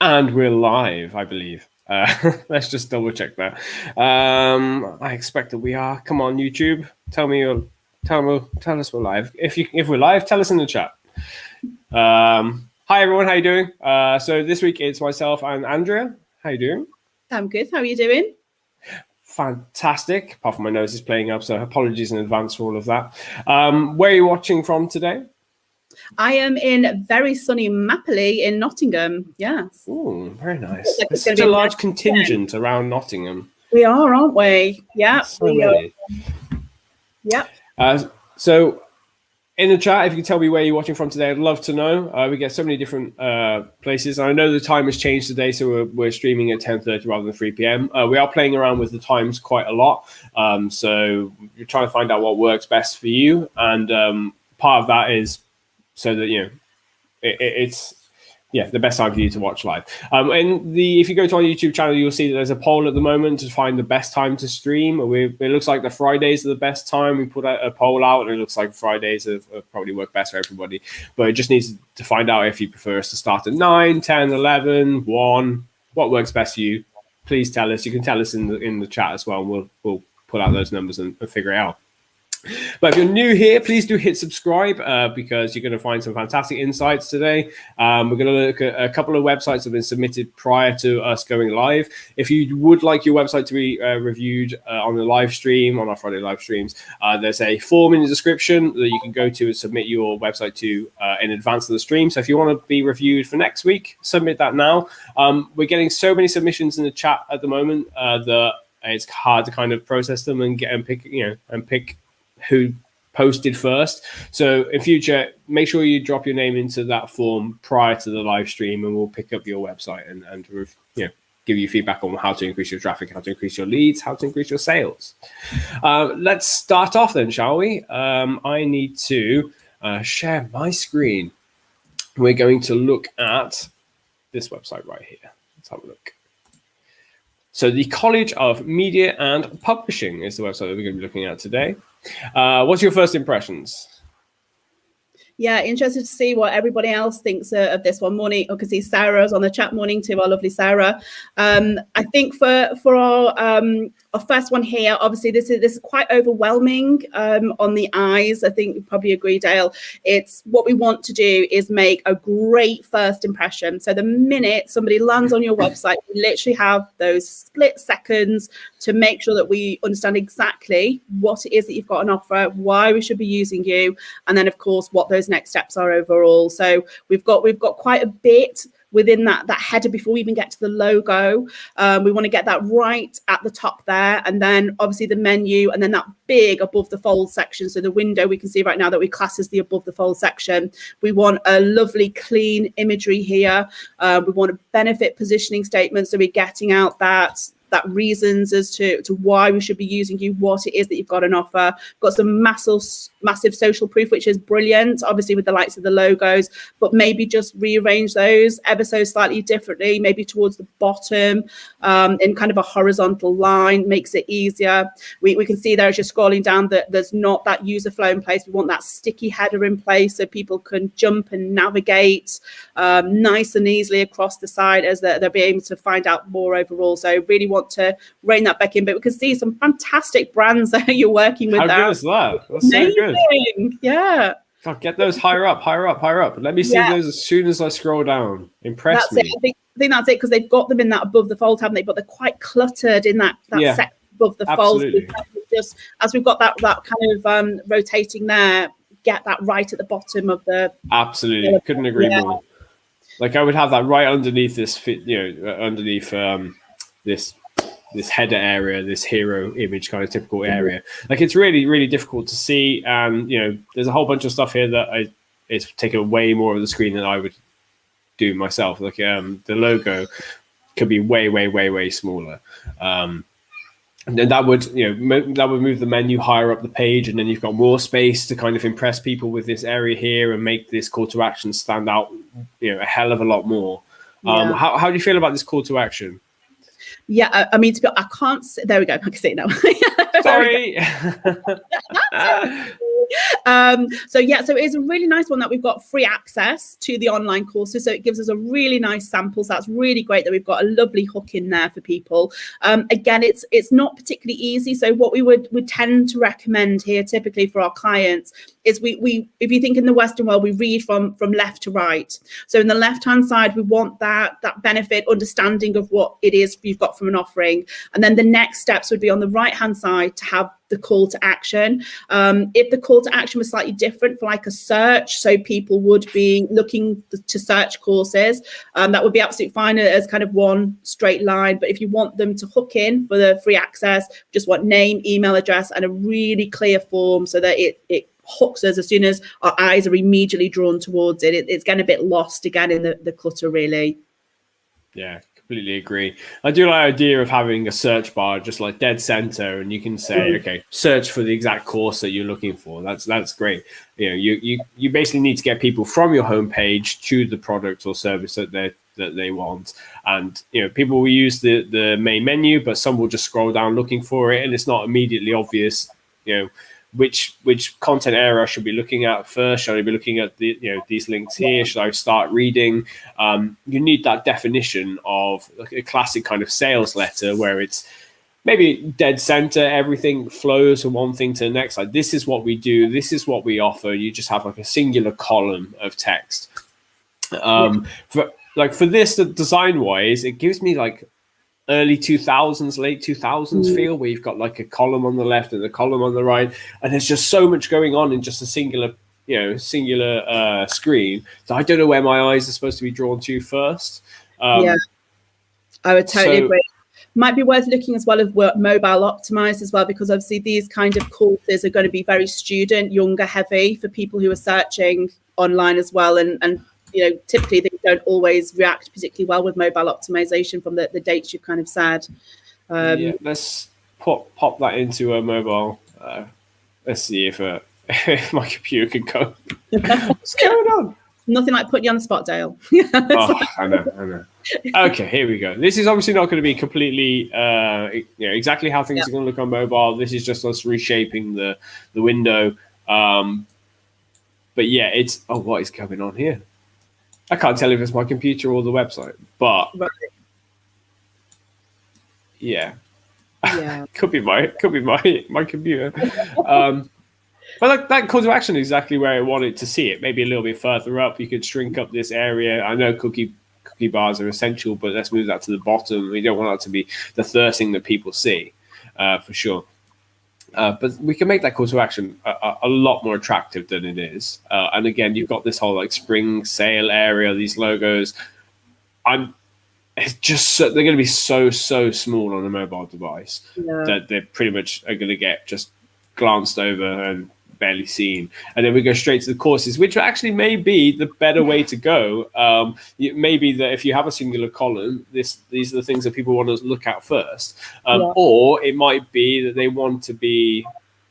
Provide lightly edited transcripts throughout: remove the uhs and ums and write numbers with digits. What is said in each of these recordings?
And we're live, I believe. Let's just double check that. I expect that we are. Come on, YouTube, tell us we're live. If we're live, tell us in the chat. Hi everyone, how you doing? So this week it's myself and Andrea. How you doing? I'm good. How are you doing? Fantastic. Apart from my nose is playing up, so apologies in advance for all of that. Where are you watching from today? I am in very sunny Mapley in Nottingham. Yes. Oh, very nice. There's such a large contingent around Nottingham. We are, aren't we? Yeah. So many. Yeah. So in the chat, if you can tell me where you're watching from today, I'd love to know. We get so many different places. I know the time has changed today, so we're streaming at 10:30 rather than 3 p.m. We are playing around with the times quite a lot. So you're trying to find out what works best for you. And part of that is so that, it's the best time for you to watch live. If you go to our YouTube channel, you'll see that there's a poll at the moment to find the best time to stream. It looks like the Fridays are the best time. We put a poll out, and it looks like Fridays have probably work best for everybody. But it just needs to find out if you prefer us to start at 9, 10, 11, 1. What works best for you? Please tell us. You can tell us in the chat as well, and we'll pull out those numbers and figure it out. But if you're new here, please do hit subscribe because you're going to find some fantastic insights today. We're going to look at a couple of websites that have been submitted prior to us going live. If you would like your website to be reviewed on the live stream, on our Friday live streams, there's a form in the description that you can go to and submit your website to in advance of the stream. So if you want to be reviewed for next week, submit that now. We're getting so many submissions in the chat at the moment that it's hard to kind of process them and pick who posted first. So in future, make sure you drop your name into that form prior to the live stream, and we'll pick up your website and give you feedback on how to increase your traffic, how to increase your leads, how to increase your sales. Let's start off then, shall we? I need to share my screen. We're going to look at this website right here. Let's have a look. So the College of Media and Publishing is the website that we're going to be looking at today. What's your first impressions? Yeah, interested to see what everybody else thinks of this one. Morning, I can see Sarah's on the chat. Morning to our lovely Sarah. I think for our first one here, obviously this is quite overwhelming on the eyes. I think you probably agree, Dale. It's what we want to do is make a great first impression. So the minute somebody lands on your website, we literally have those split seconds to make sure that we understand exactly what it is that you've got on offer, why we should be using you, and then of course what those next steps are overall. So we've got quite a bit within that header before we even get to the logo. We want to get that right at the top there, and then obviously the menu, and then that big above the fold section. So the window we can see right now that we class as the above the fold section. We want a lovely clean imagery here. We want a benefit positioning statement, so we're getting out that reasons as to why we should be using you, what it is that you've got on offer. Got some massive social proof, which is brilliant, obviously with the likes of the logos, but maybe just rearrange those ever so slightly differently, maybe towards the bottom in kind of a horizontal line, makes it easier. We can see there as you're scrolling down that there's not that user flow in place. We want that sticky header in place so people can jump and navigate nice and easily across the side as they'll be able to find out more overall. So really want to rein that back in, but we can see some fantastic brands that you're working with. How good is that? That's amazing. So good. Yeah. God, get those higher up. Let me see those as soon as I scroll down. Impress me. I think that's it, because they've got them in that above the fold, haven't they? But they're quite cluttered in that section above the fold. Just as we've got that kind of rotating there, get that right at the bottom of the. Absolutely, couldn't agree more. Like I would have that right underneath this, underneath this header area, this hero image kind of typical area. Like it's really, really difficult to see. And, there's a whole bunch of stuff here that it's taken way more of the screen than I would do myself. Like the logo could be way, way, way, way smaller. And then that would move the menu higher up the page. And then you've got more space to kind of impress people with this area here and make this call to action stand out, a hell of a lot more. How do you feel about this call to action? Yeah, I mean, I can't. There we go. I can see it now. Sorry. So it's a really nice one that we've got free access to the online courses. So it gives us a really nice sample. So that's really great that we've got a lovely hook in there for people. Again, it's not particularly easy. So what we would tend to recommend here typically for our clients is we if you think in the Western world, we read from left to right. So in the left-hand side, we want that benefit, understanding of what it is you've got from an offering. And then the next steps would be on the right-hand side to have the call to action. If the call to action was slightly different for like a search, so people would be looking to search courses, that would be absolutely fine as kind of one straight line. But if you want them to hook in for the free access, just want name, email address, and a really clear form so that it hooks us as soon as our eyes are immediately drawn towards it. It's getting a bit lost again in the clutter, really. Yeah, completely agree. I do like the idea of having a search bar just like dead center, and you can say, okay, search for the exact course that you're looking for. That's great. You know, you basically need to get people from your homepage to the product or service that they want. And you know, people will use the main menu, but some will just scroll down looking for it, and it's not immediately obvious, you know, which content area I should be looking at first. Should I be looking at these links here? Should I start reading? You need that definition of like a classic kind of sales letter where it's maybe dead center, everything flows from one thing to the next. Like, this is what we do, this is what we offer. You just have like a singular column of text. For this, the design wise, it gives me like early 2000s, late 2000s feel, where you've got like a column on the left and a column on the right, and there's just so much going on in just a singular screen. So I don't know where my eyes are supposed to be drawn to first. I would totally agree. Might be worth looking as well as mobile optimized as well, because obviously these kind of courses are going to be very student, younger heavy for people who are searching online as well, and you know, typically they don't always react particularly well with mobile optimization from the dates you've kind of said. Let's pop that into a mobile. Let's see if my computer can go. What's going on? Nothing like putting you on the spot, Dale. I know. Okay, here we go. This is obviously not going to be completely exactly how things are going to look on mobile. This is just us reshaping the window. But yeah, it's what is going on here? I can't tell if it's my computer or the website, but could be my computer. But that call to action is exactly where I wanted to see it. Maybe a little bit further up. You could shrink up this area. I know cookie bars are essential, but let's move that to the bottom. We don't want that to be the first thing that people see, for sure. But we can make that call to action a lot more attractive than it is. And again, you've got this whole like spring sale area, these logos. It's just they're going to be so small on a mobile device that they pretty much are going to get just glanced over and barely seen. And then we go straight to the courses, which actually may be the better way to go. It may be that if you have a singular column, these are the things that people want to look at first. Or it might be that they want to be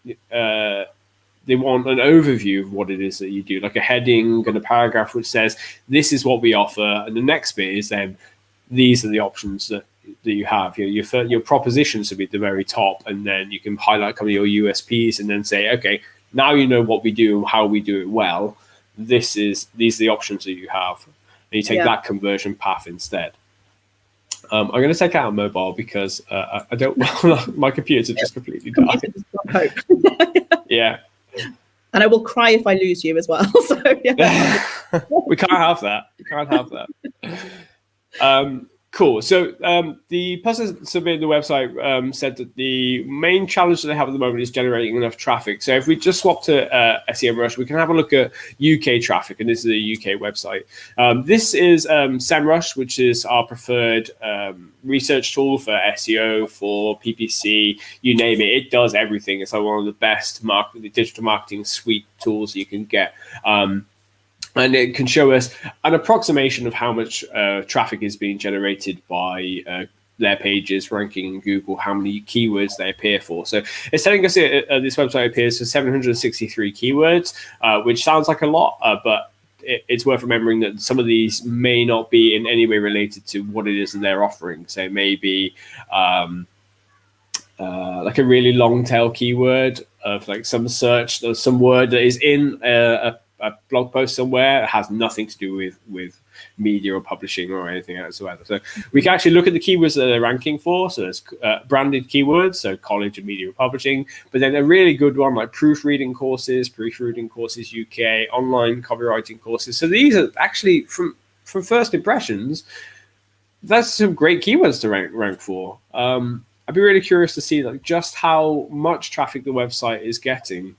they want an overview of what it is that you do, like a heading and a paragraph which says this is what we offer, and the next bit is then these are the options that you have. Your propositions will be at the very top, and then you can highlight kind of your USPs and then say, okay, now you know what we do and how we do it well. These are the options that you have, and you take that conversion path instead. I'm going to take out mobile because I don't. My computer just completely died. Yeah, and I will cry if I lose you as well. So we can't have that. We can't have that. Cool. So the person submitted the website said that the main challenge that they have at the moment is generating enough traffic. So if we just swap to Semrush, we can have a look at UK traffic, and this is a UK website. This is Semrush, which is our preferred research tool for SEO, for PPC, you name it. It does everything. It's like one of the best digital marketing suite tools you can get. And it can show us an approximation of how much traffic is being generated by their pages ranking in Google, how many keywords they appear for. So it's telling us this website appears for 763 keywords, which sounds like a lot, but it's worth remembering that some of these may not be in any way related to what it is that they're offering. So maybe like a really long tail keyword of like some search or some word that is in a blog post somewhere. It has nothing to do with media or publishing or anything whatsoever. So we can actually look at the keywords that they're ranking for. So there's branded keywords, so college and media publishing, but then a really good one like proofreading courses UK, online copywriting courses. So these are actually from first impressions, that's some great keywords to rank for. I'd be really curious to see like just how much traffic the website is getting,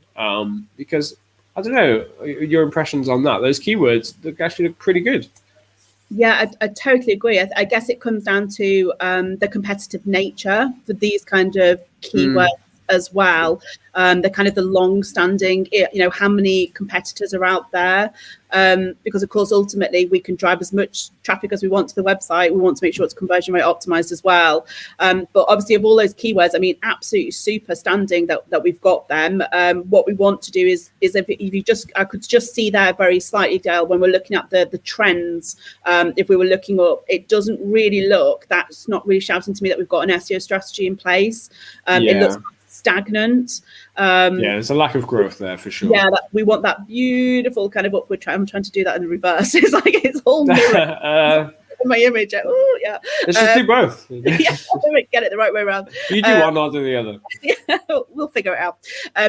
because I don't know your impressions on that. Those keywords actually look pretty good. Yeah, I totally agree. I guess it comes down to the competitive nature for these kind of keywords as well. The kind of the long-standing, how many competitors are out there, because of course ultimately we can drive as much traffic as we want to the website. We want to make sure it's conversion rate optimized as well, but obviously of all those keywords, I mean, absolutely super standing that we've got them. What we want to do is if you just, I could just see there very slightly, Dale, when we're looking at the trends, if we were looking up, it doesn't really look, that's not really shouting to me that we've got an SEO strategy in place. It looks stagnant. There's a lack of growth there for sure. Yeah, we want that beautiful kind of upward trend. I'm trying to do that in the reverse. It's like it's all mirror. My image. Oh yeah. Let's just do both. Yeah, get it the right way around. You do one, I'll do the other. Yeah, we'll figure it out.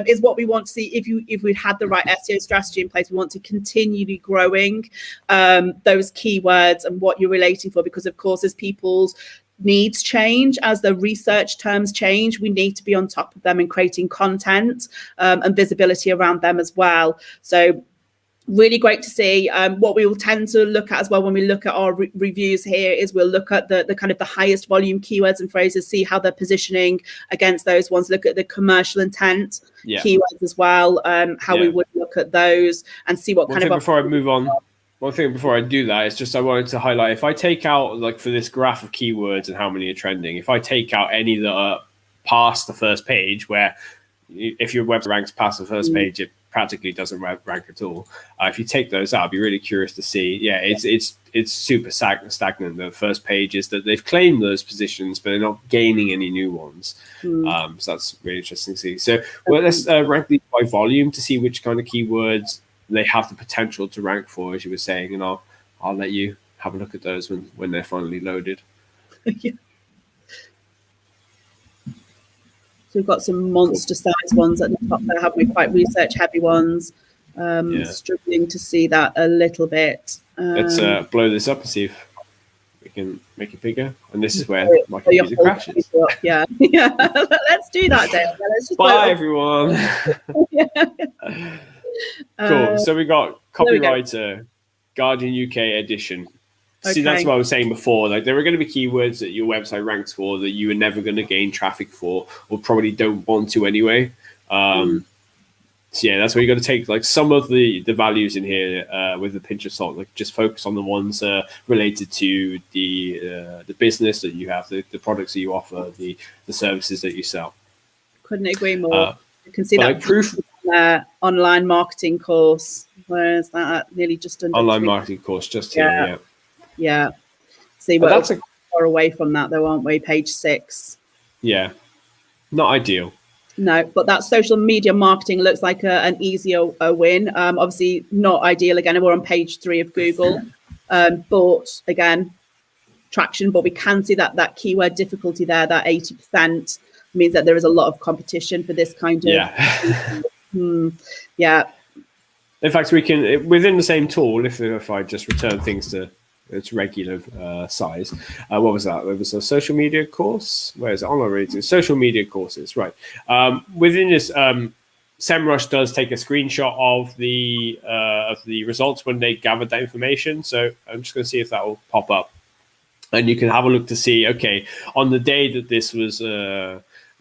Is what we want to see. If we had the right SEO strategy in place, we want to continually growing those keywords and what you're relating for, because of course as people's needs change, as the research terms change, we need to be on top of them and creating content and visibility around them as well. So really great to see. What we will tend to look at as well when we look at our reviews here is we'll look at the kind of the highest volume keywords and phrases, see how they're positioning against those ones, look at the commercial intent keywords as well, how we would look at those and see what kind of... Before I move on, one thing before I do that is just I wanted to highlight, if I take out, like for this graph of keywords and how many are trending, if I take out any that are past the first page, where if your website ranks past the first page, it practically doesn't rank at all. If you take those out, I'd be really curious to see. Yeah, it's super stagnant. The first page is that they've claimed those positions, but they're not gaining any new ones. So that's really interesting to see. So let's rank these by volume to see which kind of keywords they have the potential to rank for, as you were saying, and I'll let you have a look at those when they're finally loaded. Yeah. So we've got some monster size ones at the top there, haven't we? Quite research heavy ones. Struggling to see that a little bit. Let's blow this up and see if we can make it bigger. And this is where my computer crashes. Yeah. Let's do that, Dale. Bye, everyone. Cool. So we got copywriter, Guardian UK edition. See, that's what I was saying before. Like there are going to be keywords that your website ranks for that you are never going to gain traffic for, or probably don't want to anyway. So yeah, that's where you got to take like some of the values in here with a pinch of salt. Like just focus on the ones related to the business that you have, the products that you offer, the services that you sell. Couldn't agree more. You can see that like proof. Online marketing course. Where is that? Nearly just under online marketing course, just here. Yeah. See, we're far away from that, though, aren't we? Page 6. Yeah, not ideal. No, but that social media marketing looks like an easier win. Obviously, not ideal. Again, we're on page 3 of Google, but again, traction. But we can see that keyword difficulty there. That 80% means that there is a lot of competition for this kind of. Yeah. In fact, we can, within the same tool, if I just return things to its regular size, what was that? It was a social media course. Where is it? Online reading, social media courses, right? Within this, Semrush does take a screenshot of the results when they gathered that information. So I'm just going to see if that will pop up, and you can have a look to see. Okay, on the day that this was.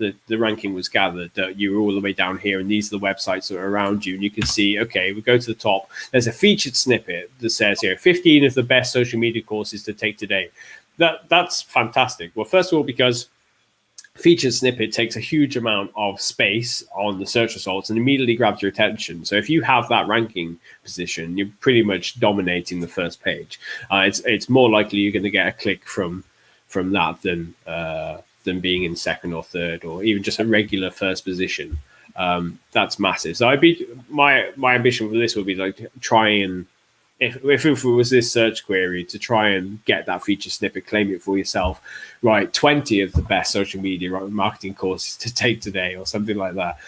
The ranking was gathered, that you were all the way down here, and these are the websites that are around you, and you can see, okay, we go to the top, there's a featured snippet that says here 15 of the best social media courses to take today. That's fantastic. Well, first of all, because featured snippet takes a huge amount of space on the search results and immediately grabs your attention. So if you have that ranking position, you're pretty much dominating the first page. It's more likely you're going to get a click from that than than being in second or third, or even just a regular first position. That's massive. So my ambition for this would be like try and if it was this search query, to try and get that feature snippet, claim it for yourself, write 20 of the best social media marketing courses to take today or something like that.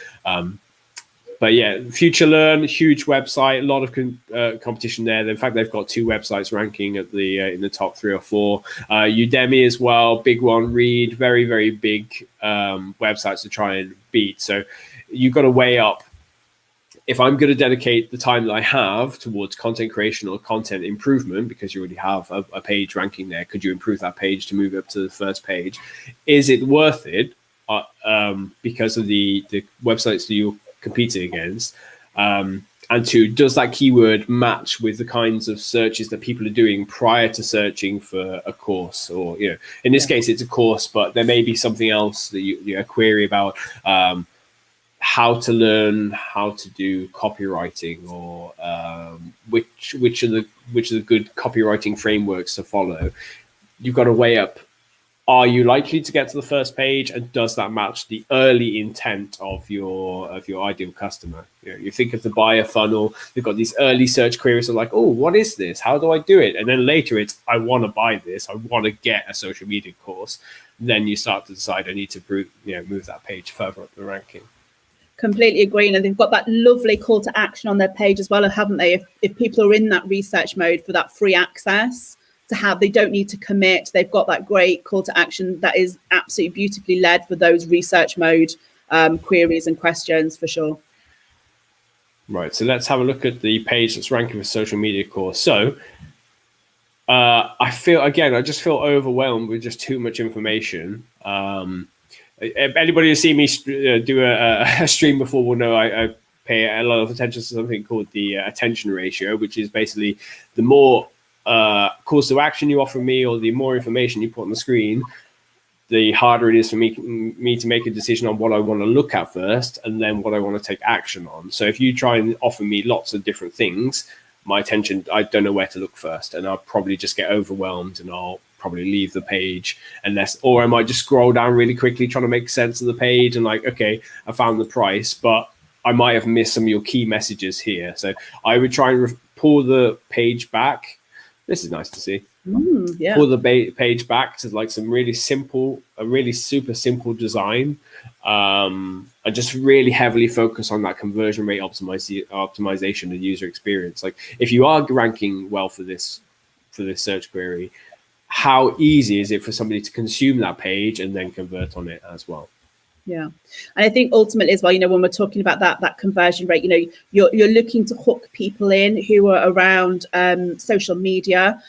But yeah, Future Learn, huge website, a lot of competition there. In fact, they've got 2 websites ranking at the in the top 3 or 4. Udemy as well, big one. Read, very, very big websites to try and beat. So you've got to weigh up, if I'm going to dedicate the time that I have towards content creation or content improvement, because you already have a page ranking there, could you improve that page to move up to the first page? Is it worth it because of the websites that you're competing against? And 2, does that keyword match with the kinds of searches that people are doing prior to searching for a course? Or, in this case, it's a course, but there may be something else that you query about. How to learn how to do copywriting, or which are the good copywriting frameworks to follow. You've got to weigh up, are you likely to get to the first page, and does that match the early intent of your ideal customer? You think of the buyer funnel, they've got these early search queries of like, oh, what is this? How do I do it? And then later it's, I want to buy this, I want to get a social media course. Then you start to decide, I need to move that page further up the ranking. Completely agree. And they've got that lovely call to action on their page as well, haven't they? If people are in that research mode for that free access to have, they don't need to commit. They've got that great call to action that is absolutely beautifully led for those research mode queries and questions, for sure. Right. So let's have a look at the page that's ranking for social media course. So I just feel overwhelmed with just too much information. Anybody who's seen me do a stream before will know I pay a lot of attention to something called the attention ratio, which is basically the more calls to action you offer me, or the more information you put on the screen, the harder it is for me to make a decision on what I want to look at first, and then what I want to take action on. So if you try and offer me lots of different things, my attention, I don't know where to look first, and I'll probably just get overwhelmed, and I'll probably leave the page, or I might just scroll down really quickly trying to make sense of the page, and like, okay, I found the price, but I might have missed some of your key messages here. So I would try and pull the page back. This is nice to see. Yeah. Pull the page back to like some really simple, a really super simple design, and just really heavily focus on that conversion rate optimization and user experience. Like, if you are ranking well for this search query, how easy is it for somebody to consume that page and then convert on it as well? Yeah. And I think ultimately as well, when we're talking about that conversion rate, you're looking to hook people in who are around social media.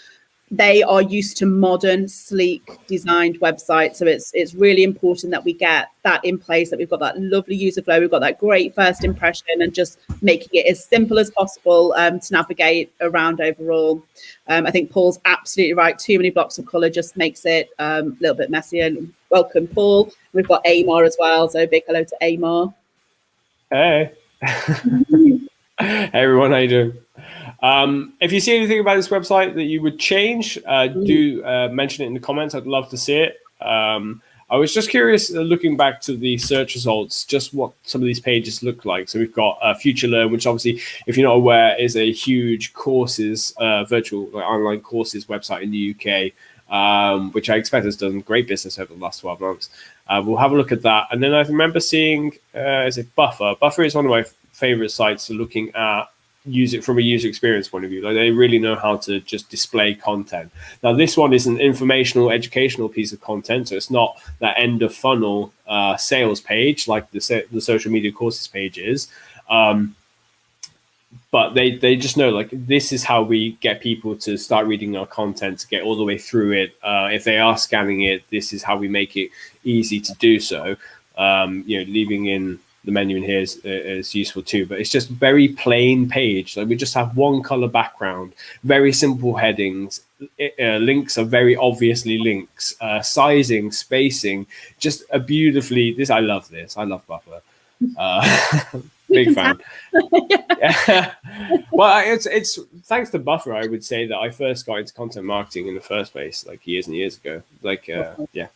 They are used to modern, sleek, designed websites. So it's really important that we get that in place, that we've got that lovely user flow, we've got that great first impression, and just making it as simple as possible to navigate around overall. I think Paul's absolutely right. Too many blocks of color just makes it a little bit messy. And welcome, Paul. We've got Amar as well. So big hello to Amar. Hey. Hey everyone, how you doing? If you see anything about this website that you would change, do mention it in the comments. I'd love to see it. I was just curious, looking back to the search results, just what some of these pages look like. So we've got Future Learn, which obviously, if you're not aware, is a huge courses, virtual online courses website in the UK, which I expect has done great business over the last 12 months. We'll have a look at that. And then I remember seeing, is it Buffer? Buffer is one of my favorite sites for looking at use it from a user experience point of view. Like, they really know how to just display content. Now, this one is an informational, educational piece of content, so it's not that end of funnel sales page like the social media courses page is. But they just know, like, this is how we get people to start reading our content, to get all the way through it. If they are scanning it, this is how we make it easy to do so. Leaving in the menu in here is useful too, but it's just very plain page. Like, we just have one color background, very simple headings. Links are very obviously links. Sizing, spacing, just a beautifully. I love this. I love Buffer. Big fan. Yeah. Well, it's thanks to Buffer, I would say, that I first got into content marketing in the first place, like years and years ago. Like, yeah.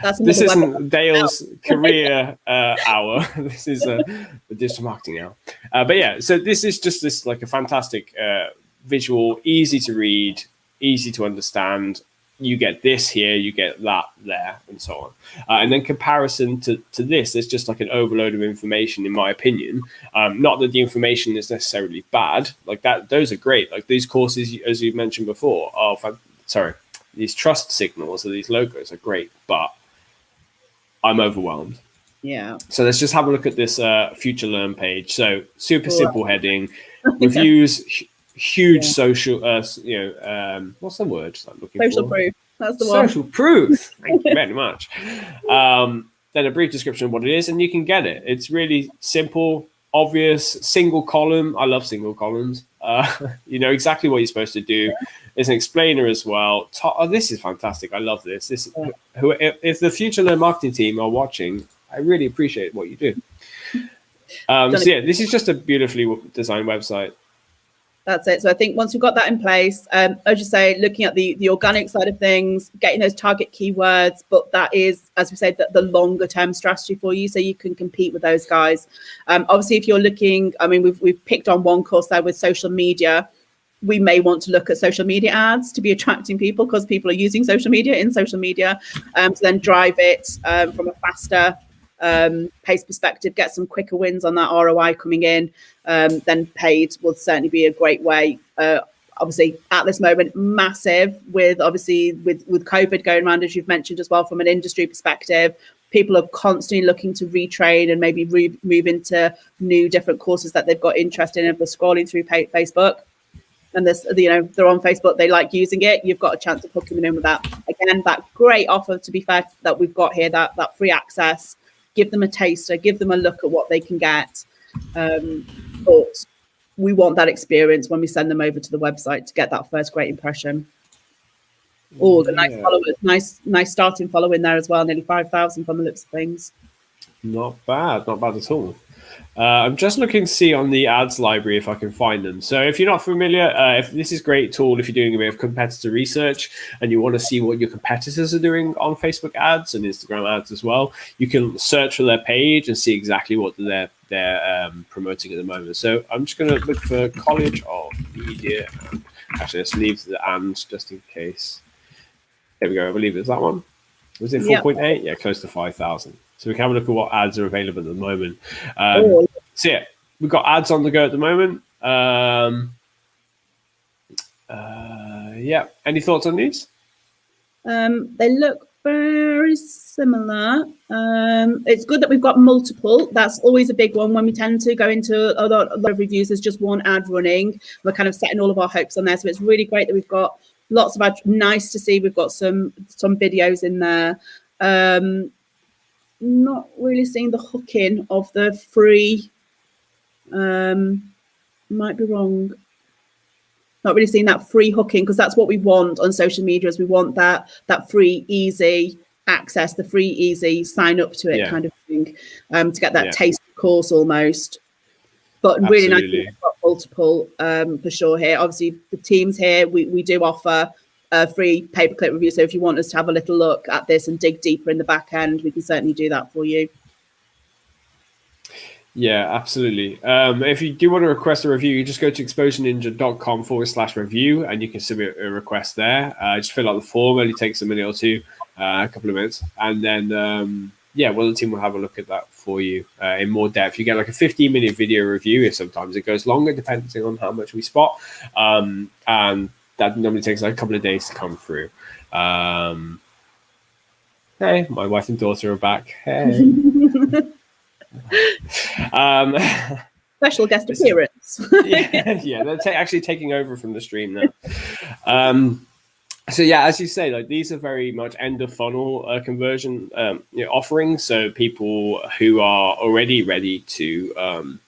That's This another isn't Dale's career hour. This is the digital marketing hour. But yeah, so this is just this like a fantastic visual, easy to read, easy to understand. You get this here, you get that there, and so on. And then comparison to this, there's just like an overload of information, in my opinion. Not that the information is necessarily bad, like that. Those are great. Like these courses, as you mentioned before, these trust signals or these logos are great, but I'm overwhelmed. Yeah. So let's just have a look at this Future Learn page. So super simple heading, reviews. Huge social, what's the word I'm looking social for? proof. That's the one. Social proof. Thank you very much. Then a brief description of what it is, and you can get it. It's really simple, obvious, single column. I love single columns. You know exactly what you're supposed to do. There's an explainer as well. This is fantastic. I love this. If the Future Learn marketing team are watching, I really appreciate what you do. This is just a beautifully designed website. That's it. So I think once we've got that in place, as you say, looking at the organic side of things, getting those target keywords, but that is, as we said, the longer term strategy for you, so you can compete with those guys. Obviously, if you're looking, I mean, we've picked on one course there with social media. We may want to look at social media ads to be attracting people, because people are using social media to then drive it from a faster pace perspective, get some quicker wins on that ROI coming in. Then paid will certainly be a great way. Obviously, at this moment, massive with COVID going around, as you've mentioned as well, from an industry perspective. People are constantly looking to retrain and maybe move into new different courses that they've got interest in. If they're scrolling through Facebook and they're on Facebook, they like using it, you've got a chance of hooking them in with that. Again, that great offer, to be fair, that we've got here, that free access. Give them a taster, give them a look at what they can get. But we want that experience when we send them over to the website to get that first great impression. Oh, the nice followers, nice starting following there as well. Nearly 5,000 from the looks of things. Not bad at all. I'm just looking to see on the ads library if I can find them. So if you're not familiar, if this is a great tool if you're doing a bit of competitor research and you want to see what your competitors are doing on Facebook ads and Instagram ads as well, you can search for their page and see exactly what they're promoting at the moment. So I'm just going to look for College of Media. Actually, let's leave the and just in case. There we go. I believe it's that one. Was it 4.8? Yeah, close to 5,000. So we can have a look at what ads are available at the moment. So yeah, we've got ads on the go at the moment. Any thoughts on these? They look very similar. It's good that we've got multiple. That's always a big one when we tend to go into a lot of reviews. There's just one ad running. We're kind of setting all of our hopes on there. So it's really great that we've got lots of ads. Nice to see we've got some videos in there. Not really seeing the hooking of the free. Might be wrong. Not really seeing that free hooking, because that's what we want on social media. Is we want that free, easy access, the free, easy sign up to it kind of thing, to get that taste course almost. But really nice, we've got multiple for sure here. Obviously, the teams here, we do offer a free pay-per-click review. So if you want us to have a little look at this and dig deeper in the back end, we can certainly do that for you. Yeah, absolutely. If you do want to request a review, you just go to exposureninja.com/review and you can submit a request there. Just fill out the form. It only takes a minute or two, a couple of minutes. And then, the team will have a look at that for you in more depth. You get like a 15-minute video review. If sometimes it goes longer, depending on how much we spot. And that normally takes like a couple of days to come through. Hey, my wife and daughter are back. Hey. Special guest appearance. They're actually taking over from the stream now. So yeah, as you say, like these are very much end of funnel conversion offerings. So people who are already ready to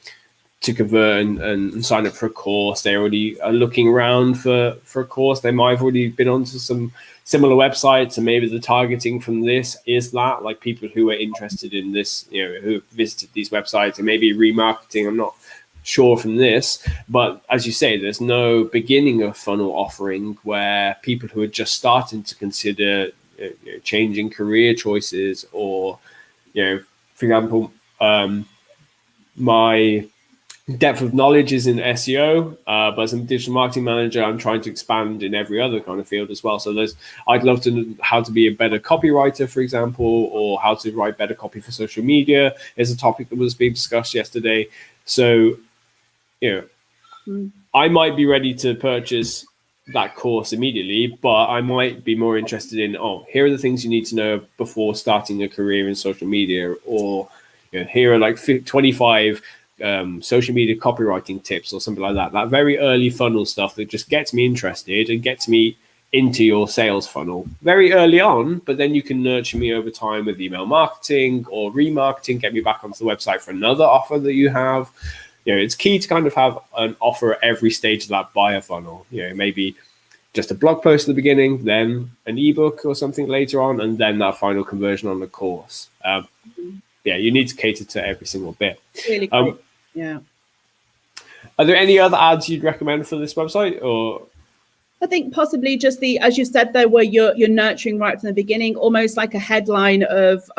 convert and sign up for a course, they already are looking around for a course. They might have already been onto some similar websites, and maybe the targeting from this is that, like people who are interested in this, who visited these websites and maybe remarketing. I'm not sure from this, but as you say, there's no beginning of funnel offering where people who are just starting to consider changing career choices, or for example, my depth of knowledge is in SEO, but as a digital marketing manager, I'm trying to expand in every other kind of field as well. So I'd love to know how to be a better copywriter, for example, or how to write better copy for social media is a topic that was being discussed yesterday. So, I might be ready to purchase that course immediately, but I might be more interested in, here are the things you need to know before starting a career in social media, or here are like 25 social media copywriting tips or something like that. That very early funnel stuff that just gets me interested and gets me into your sales funnel very early on, but then you can nurture me over time with email marketing or remarketing, get me back onto the website for another offer that you have. It's key to kind of have an offer at every stage of that buyer funnel. Maybe just a blog post at the beginning, then an ebook or something later on, and then that final conversion on the course. You need to cater to every single bit. Really great. Yeah. Are there any other ads you'd recommend for this website? Or I think possibly just as you said there, where you're nurturing right from the beginning, almost like a headline of,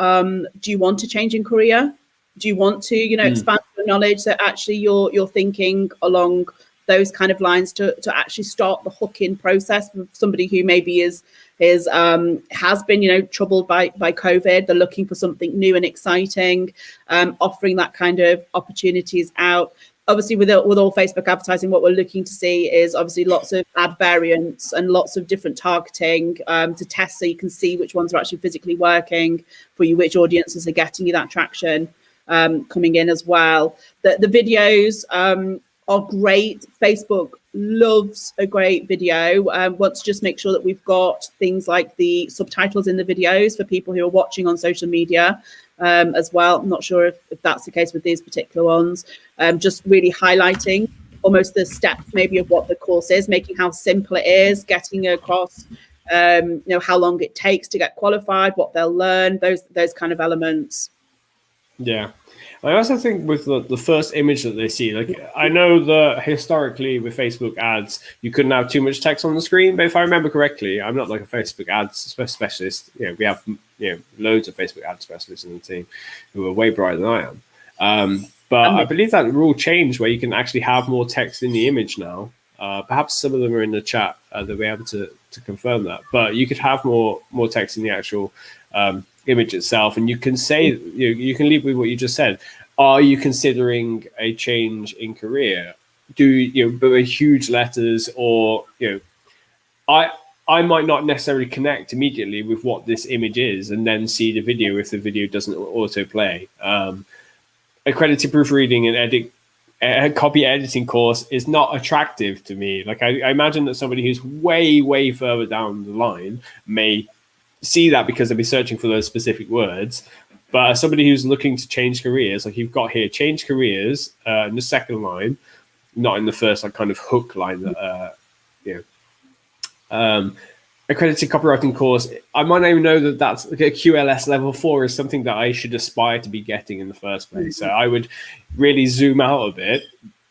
do you want to change in career? Do you want to, expand your knowledge? That actually you're thinking along those kind of lines to actually start the hooking process with somebody who maybe has been, troubled by COVID. They're looking for something new and exciting, offering that kind of opportunities out. Obviously, with all Facebook advertising, what we're looking to see is obviously lots of ad variants and lots of different targeting to test, so you can see which ones are actually physically working for you, which audiences are getting you that traction coming in as well. The videos are great. Facebook loves a great video. Want to just make sure that we've got things like the subtitles in the videos for people who are watching on social media as well. I'm not sure if that's the case with these particular ones. Just really highlighting almost the steps maybe of what the course is, making how simple it is, getting across how long it takes to get qualified, what they'll learn, those kind of elements. Yeah. I also think with the first image that they see, like, I know that historically with Facebook ads, you couldn't have too much text on the screen, but if I remember correctly, I'm not like a Facebook ads specialist. We have loads of Facebook ad specialists in the team who are way brighter than I am. But I believe that rule changed where you can actually have more text in the image now. Perhaps some of them are in the chat. They'll be able to confirm that. But you could have more text in the actual image itself, and you can say you can leave with what you just said. Are you considering a change in career? But huge letters, or I might not necessarily connect immediately with what this image is, and then see the video if the video doesn't autoplay. Accredited proofreading and copy editing course is not attractive to me. Like I imagine that somebody who's way further down the line may see that because they'll be searching for those specific words. But as somebody who's looking to change careers, like you've got here, change careers in the second line, not in the first like kind of hook line that accredited copywriting course. I might not even know that that's like a QLS level 4 is something that I should aspire to be getting in the first place. So I would really zoom out a bit.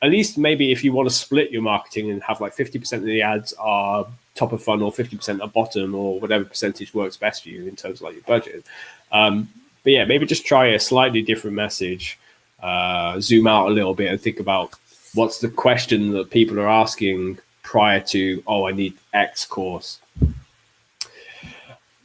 At least maybe if you want to split your marketing and have like 50% of the ads are top of funnel, 50% are bottom, or whatever percentage works best for you in terms of like your budget. But yeah, maybe just try a slightly different message, zoom out a little bit and think about what's the question that people are asking prior to, I need X course.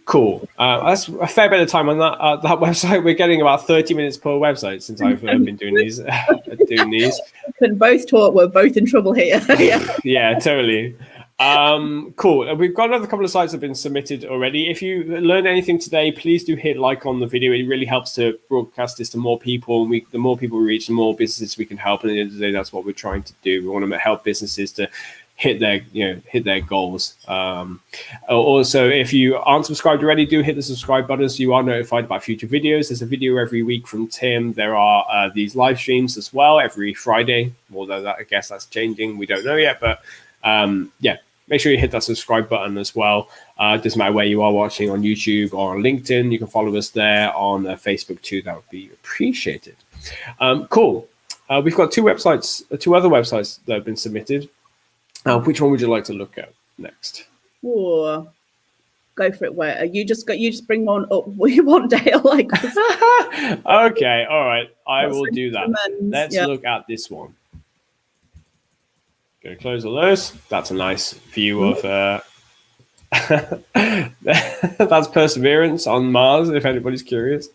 Cool. That's a fair bit of time on that website. We're getting about 30 minutes per website since I've been doing these. We can both talk. We're both in trouble here. Yeah, totally. Cool. We've got another couple of sites that have been submitted already. If you learned anything today, please do hit like on the video. It really helps to broadcast this to more people. The more people we reach, the more businesses we can help. And at the end of the day, that's what we're trying to do. We want to help businesses to hit their goals. Also, if you aren't subscribed already, do hit the subscribe button so you are notified about future videos. There's a video every week from Tim. There are these live streams as well every Friday, although I guess that's changing. We don't know yet, but make sure you hit that subscribe button as well. Doesn't matter where you are watching, on YouTube or on LinkedIn. You can follow us there on Facebook too. That would be appreciated. Cool. We've got two other websites that have been submitted. Which one would you like to look at next? Ooh. Go for it. Where you just bring one up one day. Like okay, all right, I will do that. Let's look at this one. Gonna close all those. That's a nice view of that's Perseverance on Mars, if anybody's curious.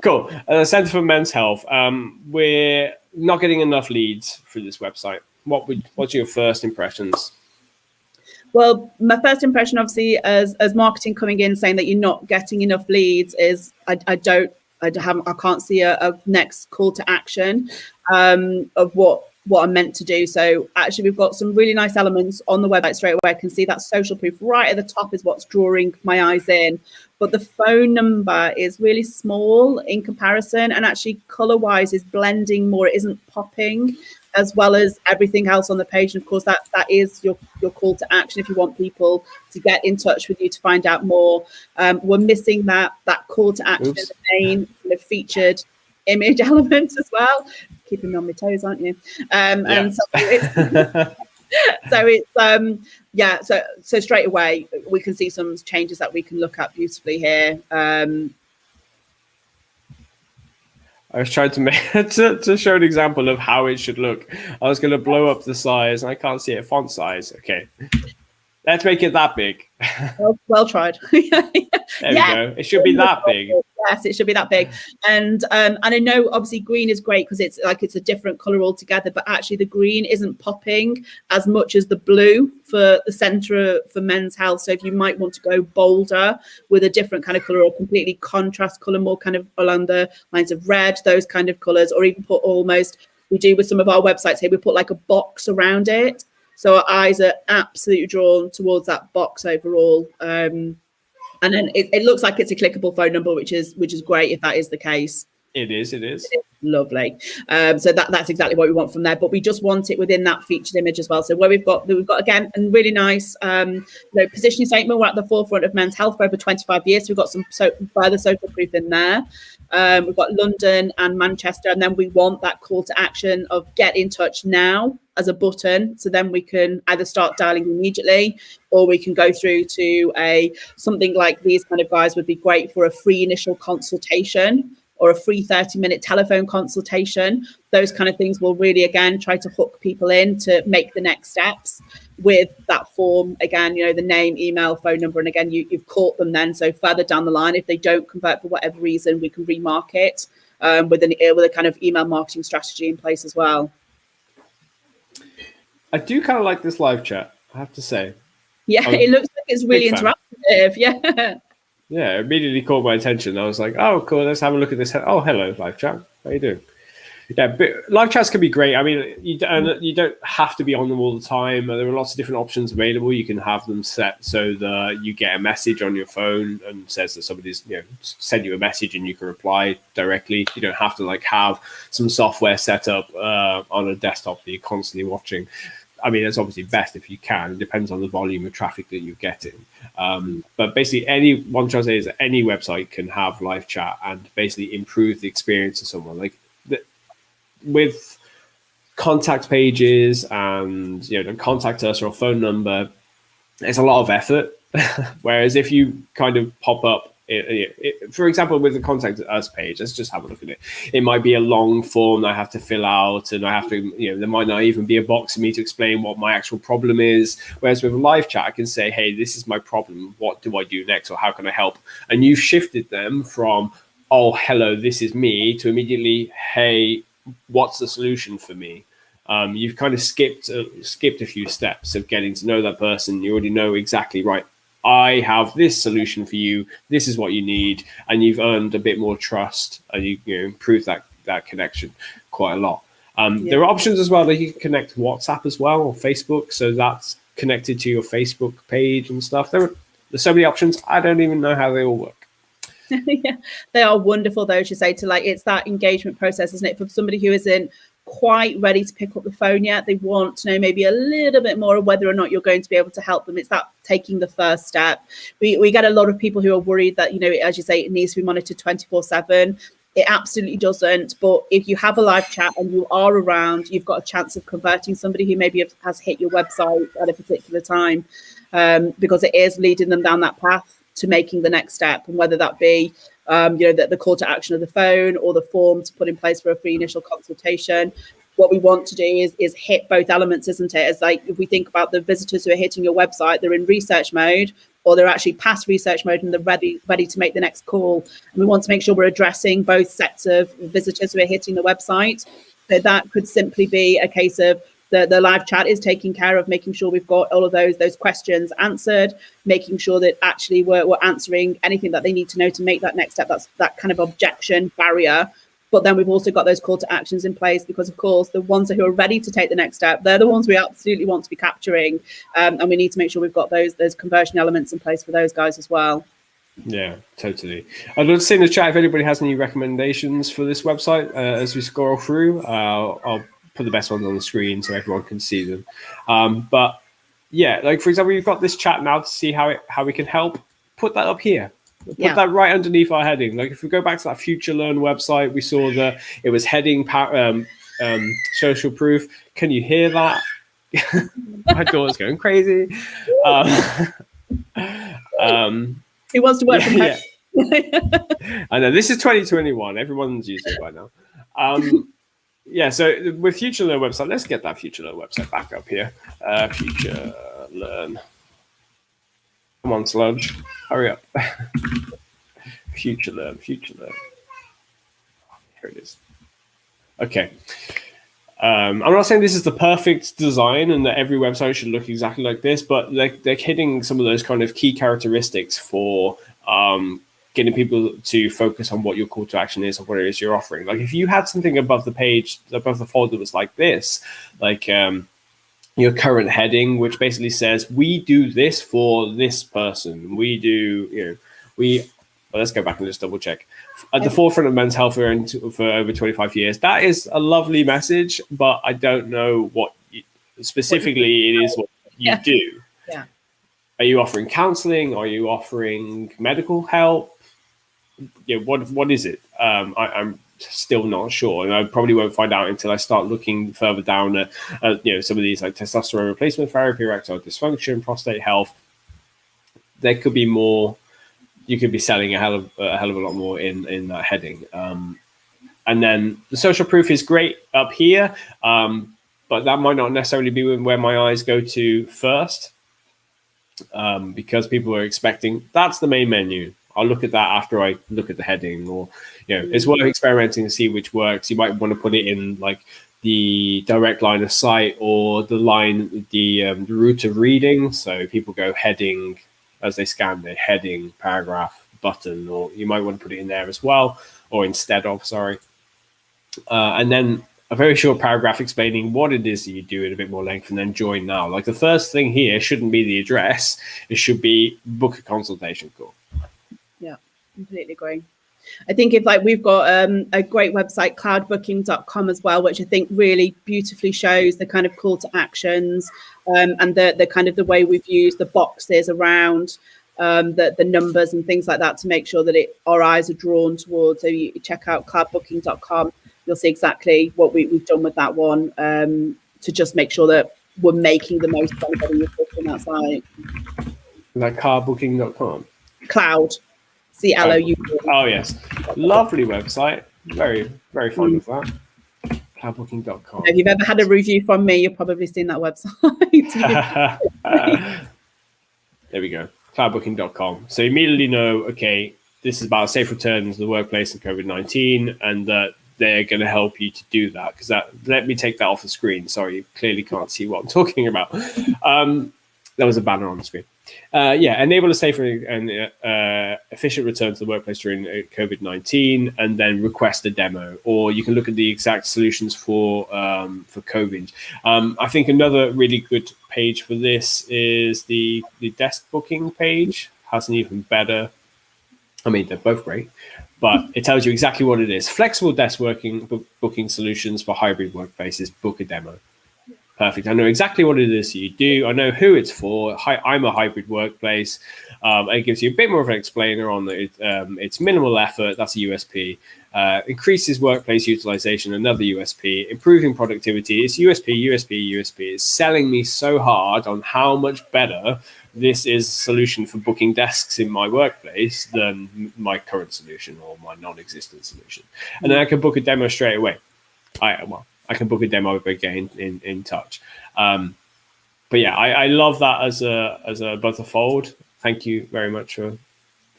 Cool. Center for Men's Health. We're not getting enough leads through this website. What's your first impressions? Well, my first impression, obviously, as marketing coming in saying that you're not getting enough leads, is I can't see a next call to action of what I'm meant to do. So actually, we've got some really nice elements on the website straight away. I can see that social proof right at the top is what's drawing my eyes in. But the phone number is really small in comparison, and actually color-wise is blending more. It isn't popping as well as everything else on the page. And of course, that is your call to action if you want people to get in touch with you to find out more. We're missing that call to action, the main featured image element as well. Keeping me on my toes, aren't you? And so it's so straight away we can see some changes that we can look at beautifully here. I was trying to make to show an example of how it should look. I was going to blow up the size, and I can't see it font size. Okay, let's make it that big. Well tried. There we go. It should be that big. Yes, it should be that big. And I know obviously green is great because it's a different color altogether, but actually the green isn't popping as much as the blue for the center for Men's Health. So if you might want to go bolder with a different kind of color or completely contrast color, more kind of along the lines of red, those kind of colors, or even put we do with some of our websites here, we put like a box around it. So our eyes are absolutely drawn towards that box overall. And then it looks like it's a clickable phone number, which is great if that is the case. It is. Lovely. So that's exactly what we want from there. But we just want it within that featured image as well. So where we've got again a really nice positioning statement. We're at the forefront of men's health for over 25 years. So we've got some further social proof in there. We've got London and Manchester, and then we want that call to action of get in touch now as a button. So then we can either start dialing immediately, or we can go through to something like these kind of guys would be great for a free initial consultation or a free 30-minute telephone consultation. Those kind of things will really, again, try to hook people in to make the next steps with that form. Again, the name, email, phone number, and again, you've caught them then. So further down the line, if they don't convert for whatever reason, we can remarket with a kind of email marketing strategy in place as well. I do kind of like this live chat, I have to say. Yeah, it looks like it's really interactive. Yeah. Yeah, it immediately caught my attention. I was like, oh, cool, let's have a look at this. Oh, hello, live chat. How you doing? Yeah, but live chats can be great. I mean, you don't have to be on them all the time. There are lots of different options available. You can have them set so that you get a message on your phone and says that somebody's sent you a message and you can reply directly. You don't have to have some software set up on a desktop that you're constantly watching. I mean, it's obviously best if you can. It depends on the volume of traffic that you're getting. But basically, any website can have live chat and basically improve the experience of someone. With contact pages and contact us or a phone number, it's a lot of effort. Whereas if you kind of pop up, for example, with the contact us page, let's just have a look at it. It might be a long form that I have to fill out, and I have to, there might not even be a box for me to explain what my actual problem is. Whereas with a live chat, I can say, hey, this is my problem. What do I do next? Or how can I help? And you've shifted them from, oh, hello, this is me, to immediately, hey, what's the solution for me? You've kind of skipped a few steps of getting to know that person. You already know exactly, right, I have this solution for you. This is what you need. And you've earned a bit more trust, and you improve that connection quite a lot. There are options as well that you can connect WhatsApp as well, or Facebook. So that's connected to your Facebook page and stuff. There's so many options. I don't even know how they all work. Yeah, they are wonderful though, as you say, it's that engagement process, isn't it? For somebody who isn't quite ready to pick up the phone yet, they want to know maybe a little bit more of whether or not you're going to be able to help them. It's that taking the first step. We get a lot of people who are worried that, as you say, it needs to be monitored 24/7. It absolutely doesn't. But if you have a live chat and you are around, you've got a chance of converting somebody who maybe has hit your website at a particular time. because it is leading them down that path to making the next step, and whether that be the call to action of the phone or the form to put in place for a free initial consultation. What we want to do is hit both elements, isn't it? It's like, if we think about the visitors who are hitting your website, they're in research mode, or they're actually past research mode and they're ready to make the next call. And we want to make sure we're addressing both sets of visitors who are hitting the website. So that could simply be a case of the live chat is taking care of making sure we've got all of those questions answered, making sure that actually we're answering anything that they need to know to make that next step. That's that kind of objection barrier. But then we've also got those call to actions in place, because, of course, the ones who are ready to take the next step, they're the ones we absolutely want to be capturing. And we need to make sure we've got those conversion elements in place for those guys as well. Yeah, totally. I'd love to see in the chat if anybody has any recommendations for this website as we scroll through. I'll put the best ones on the screen so everyone can see them. But yeah, like, for example, we've got this chat now to see how we can help. Put that up here. Put that right underneath our heading. Like, if we go back to that Future Learn website, we saw that it was heading social proof. Can you hear that? My daughter's going crazy. Who wants to work from home? I know, this is 2021. Everyone's used it by now. So with Future Learn website, let's get that Future Learn website back up here. Future Learn. Come on, Sludge. Hurry up. Future Learn. Here it is. Okay. I'm not saying this is the perfect design and that every website should look exactly like this, but they're hitting some of those kind of key characteristics for getting people to focus on what your call to action is or what it is you're offering. Like, if you had something above the page, above the folder that was like this, like your current heading, which basically says, we do this for this person. We do, well, let's go back and just double check. At the forefront of men's health for over 25 years. That is a lovely message, but I don't know what specifically it is what you do. Yeah. Are you offering counseling? Are you offering medical help? Yeah, what is it? I'm still not sure, and I probably won't find out until I start looking further down at some of these, like testosterone replacement therapy, erectile dysfunction, prostate health. There could be more. You could be selling a hell of a lot more in that heading. And then the social proof is great up here, but that might not necessarily be where my eyes go to first, because people are expecting that's the main menu. I'll look at that after I look at the heading, or it's worth experimenting to see which works. You might want to put it in like the direct line of sight or the route of reading. So people go heading as they scan the heading, paragraph, button, or you might want to put it in there as well, or instead of, and then a very short paragraph explaining what it is that you do in a bit more length, and then join now. Like, the first thing here shouldn't be the address. It should be book a consultation call. Yeah, completely agree. I think if we've got a great website, cloudbooking.com as well, which I think really beautifully shows the kind of call to actions and the kind of the way we've used the boxes around the numbers and things like that to make sure that our eyes are drawn towards. So you check out cloudbooking.com, you'll see exactly what we've done with that one to just make sure that we're making the most of anybody who's looking at that site. Like carbooking.com? Cloud. CLOU. Oh, yes. Lovely website. Very, very fond of that. Cloudbooking.com. If you've ever had a review from me, you've probably seen that website. There we go. Cloudbooking.com. So you immediately know, okay, this is about safe returns to the workplace and COVID-19, and that they're going to help you to do that. Because let me take that off the screen. Sorry, you clearly can't see what I'm talking about. There was a banner on the screen. Enable a safer and efficient return to the workplace during COVID-19, and then request a demo. Or you can look at the exact solutions for COVID. I think another really good page for this is the desk booking page. Has an even better. I mean, they're both great, but it tells you exactly what it is. Flexible desk booking solutions for hybrid workplaces. Book a demo. Perfect. I know exactly what it is you do. I know who it's for. I'm a hybrid workplace. It gives you a bit more of an explainer on it. It's minimal effort. That's a USP. Increases workplace utilization. Another USP. Improving productivity. It's USP, USP, USP. It's selling me so hard on how much better this is a solution for booking desks in my workplace than my current solution or my non-existent solution. And then I can book a demo straight away. I can book a demo again in Touch. But yeah, I love that as a above the fold. Thank you very much for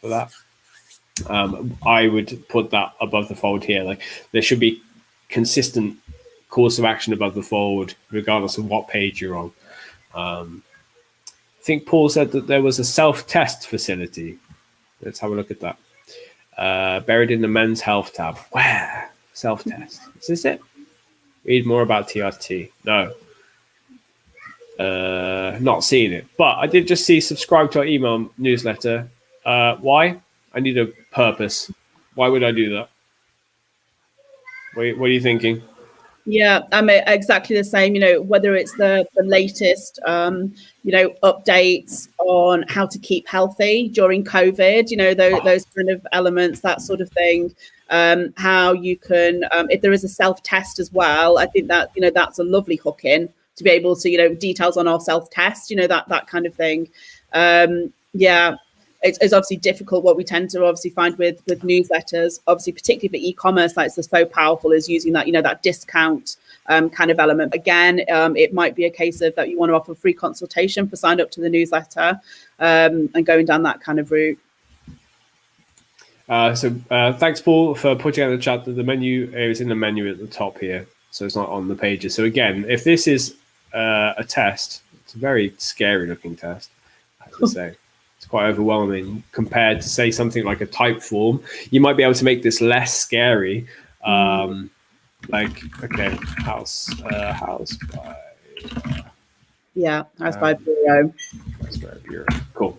that. I would put that above the fold here. Like there should be consistent course of action above the fold, regardless of what page you're on. I think Paul said that there was a self-test facility. Let's have a look at that. Buried in the men's health tab. Where? Self-test. Is this it? Read more about TRT. No. Not seeing it. But I did just see subscribe to our email newsletter. Why? I need a purpose. Why would I do that? What are you thinking? Yeah, I mean, exactly the same, whether it's the latest, updates on how to keep healthy during COVID, those kind of elements, that sort of thing. How you can, if there is a self-test as well, I think that, that's a lovely hook in to be able to, details on our self-test, that kind of thing. Yeah. It's obviously difficult. What we tend to obviously find with newsletters, obviously particularly for e-commerce sites, that's so powerful is using that that discount kind of element. Again, it might be a case of that you want to offer free consultation for signed up to the newsletter, and going down that kind of route. So thanks, Paul, for putting out in the chat that the menu is in the menu at the top here, so it's not on the pages. So again, if this is a test, it's a very scary looking test, I have to say. It's quite overwhelming compared to, say, something like a type form. You might be able to make this less scary. Like, okay, house by... house by bureau. House by bureau. Cool.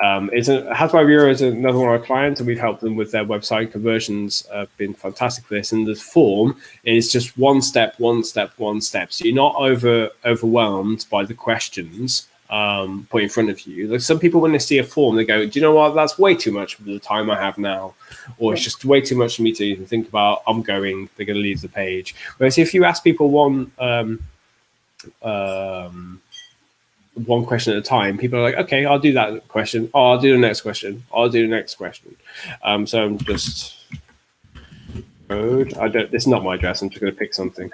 House by Bureau is another one of our clients, and we've helped them with their website conversions. Been fantastic for this. And the form is just one step. So you're not overwhelmed by the questions put in front of you. Like some people, when they see a form, they go, "Do you know what? That's way too much for the time I have now," or "It's just way too much for me to even think about. I'm going." They're going to leave the page. Whereas if you ask people one question at a time, people are like, okay, I'll do that question. Oh, I'll do the next question. I'll do the next question. So I'm just this is not my address. I'm just going to pick something.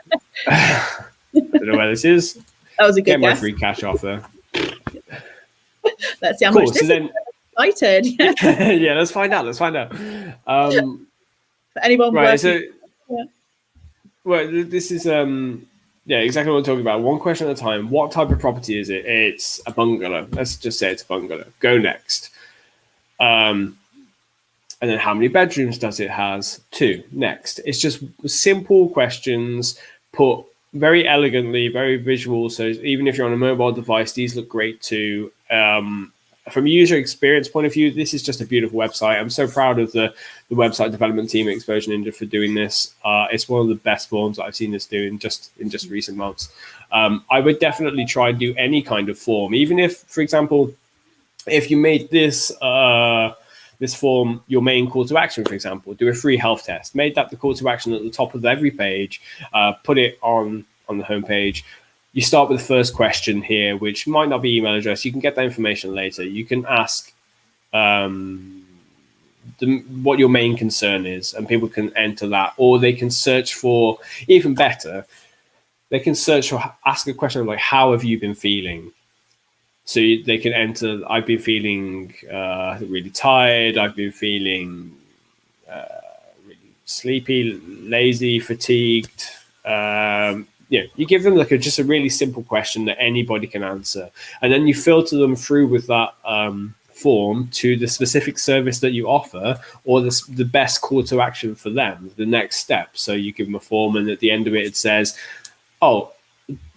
I don't know where this is. That was a good Get my guess. free cash offer. Let's see how Cool. much this So then, excited. yeah, let's find out. For anyone right. working, Well, this is yeah, exactly what I'm talking about. One question at a time. What type of property is it? It's a bungalow. Let's just say it's a bungalow. Go next. And then how many bedrooms does it has? 2. Next. It's just simple questions put very elegantly, very visual. So even if you're on a mobile device, these look great too. From a user experience point of view, this is just a beautiful website. I'm so proud of the website development team at Explosion Ninja for doing this. It's one of the best forms that I've seen this do in just recent months. I would definitely try and do any kind of form, even if, for example, if you made this this form your main call to action, for example, do a free health test, made that the call to action at the top of every page, put it on the homepage. You start with the first question here, which might not be email address. You can get that information later. You can ask what your main concern is, and people can enter that, or they can search for, even better, they can search for, ask a question like, how have you been feeling? So they can enter, I've been feeling really tired. I've been feeling really sleepy, lazy, fatigued. You give them like just a really simple question that anybody can answer. And then you filter them through with that form to the specific service that you offer, or the best call to action for them, the next step. So you give them a form, and at the end of it, it says, oh,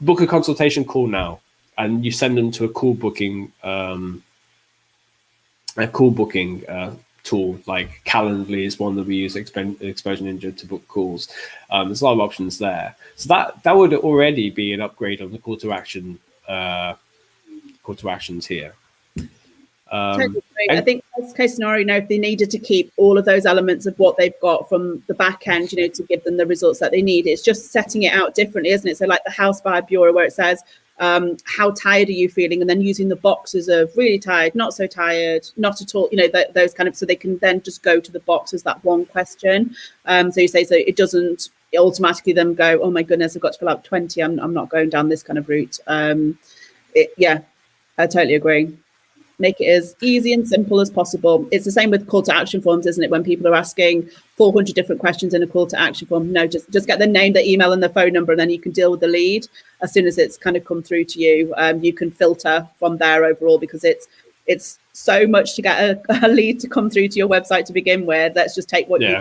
book a consultation call now. And you send them to a call booking tool. Like Calendly is one that we use Exposure Ninja to book calls. There's a lot of options there. So that would already be an upgrade on the call to actions here. Totally. I think best case scenario, if they needed to keep all of those elements of what they've got from the back end, to give them the results that they need, it's just setting it out differently, isn't it? So like the House Buyer Bureau, where it says, how tired are you feeling? And then using the boxes of really tired, not so tired, not at all, those kind of, so they can then just go to the box as that one question. So you say, so it doesn't automatically then go, oh my goodness, I've got to fill out 20. I'm not going down this kind of route. Yeah, I totally agree. Make it as easy and simple as possible. It's the same with call to action forms, isn't it? When people are asking 400 different questions in a call to action form, no, just get the name, the email, and the phone number, and then you can deal with the lead as soon as it's kind of come through to you. You can filter from there overall, because it's so much to get a lead to come through to your website to begin with. Let's just take what you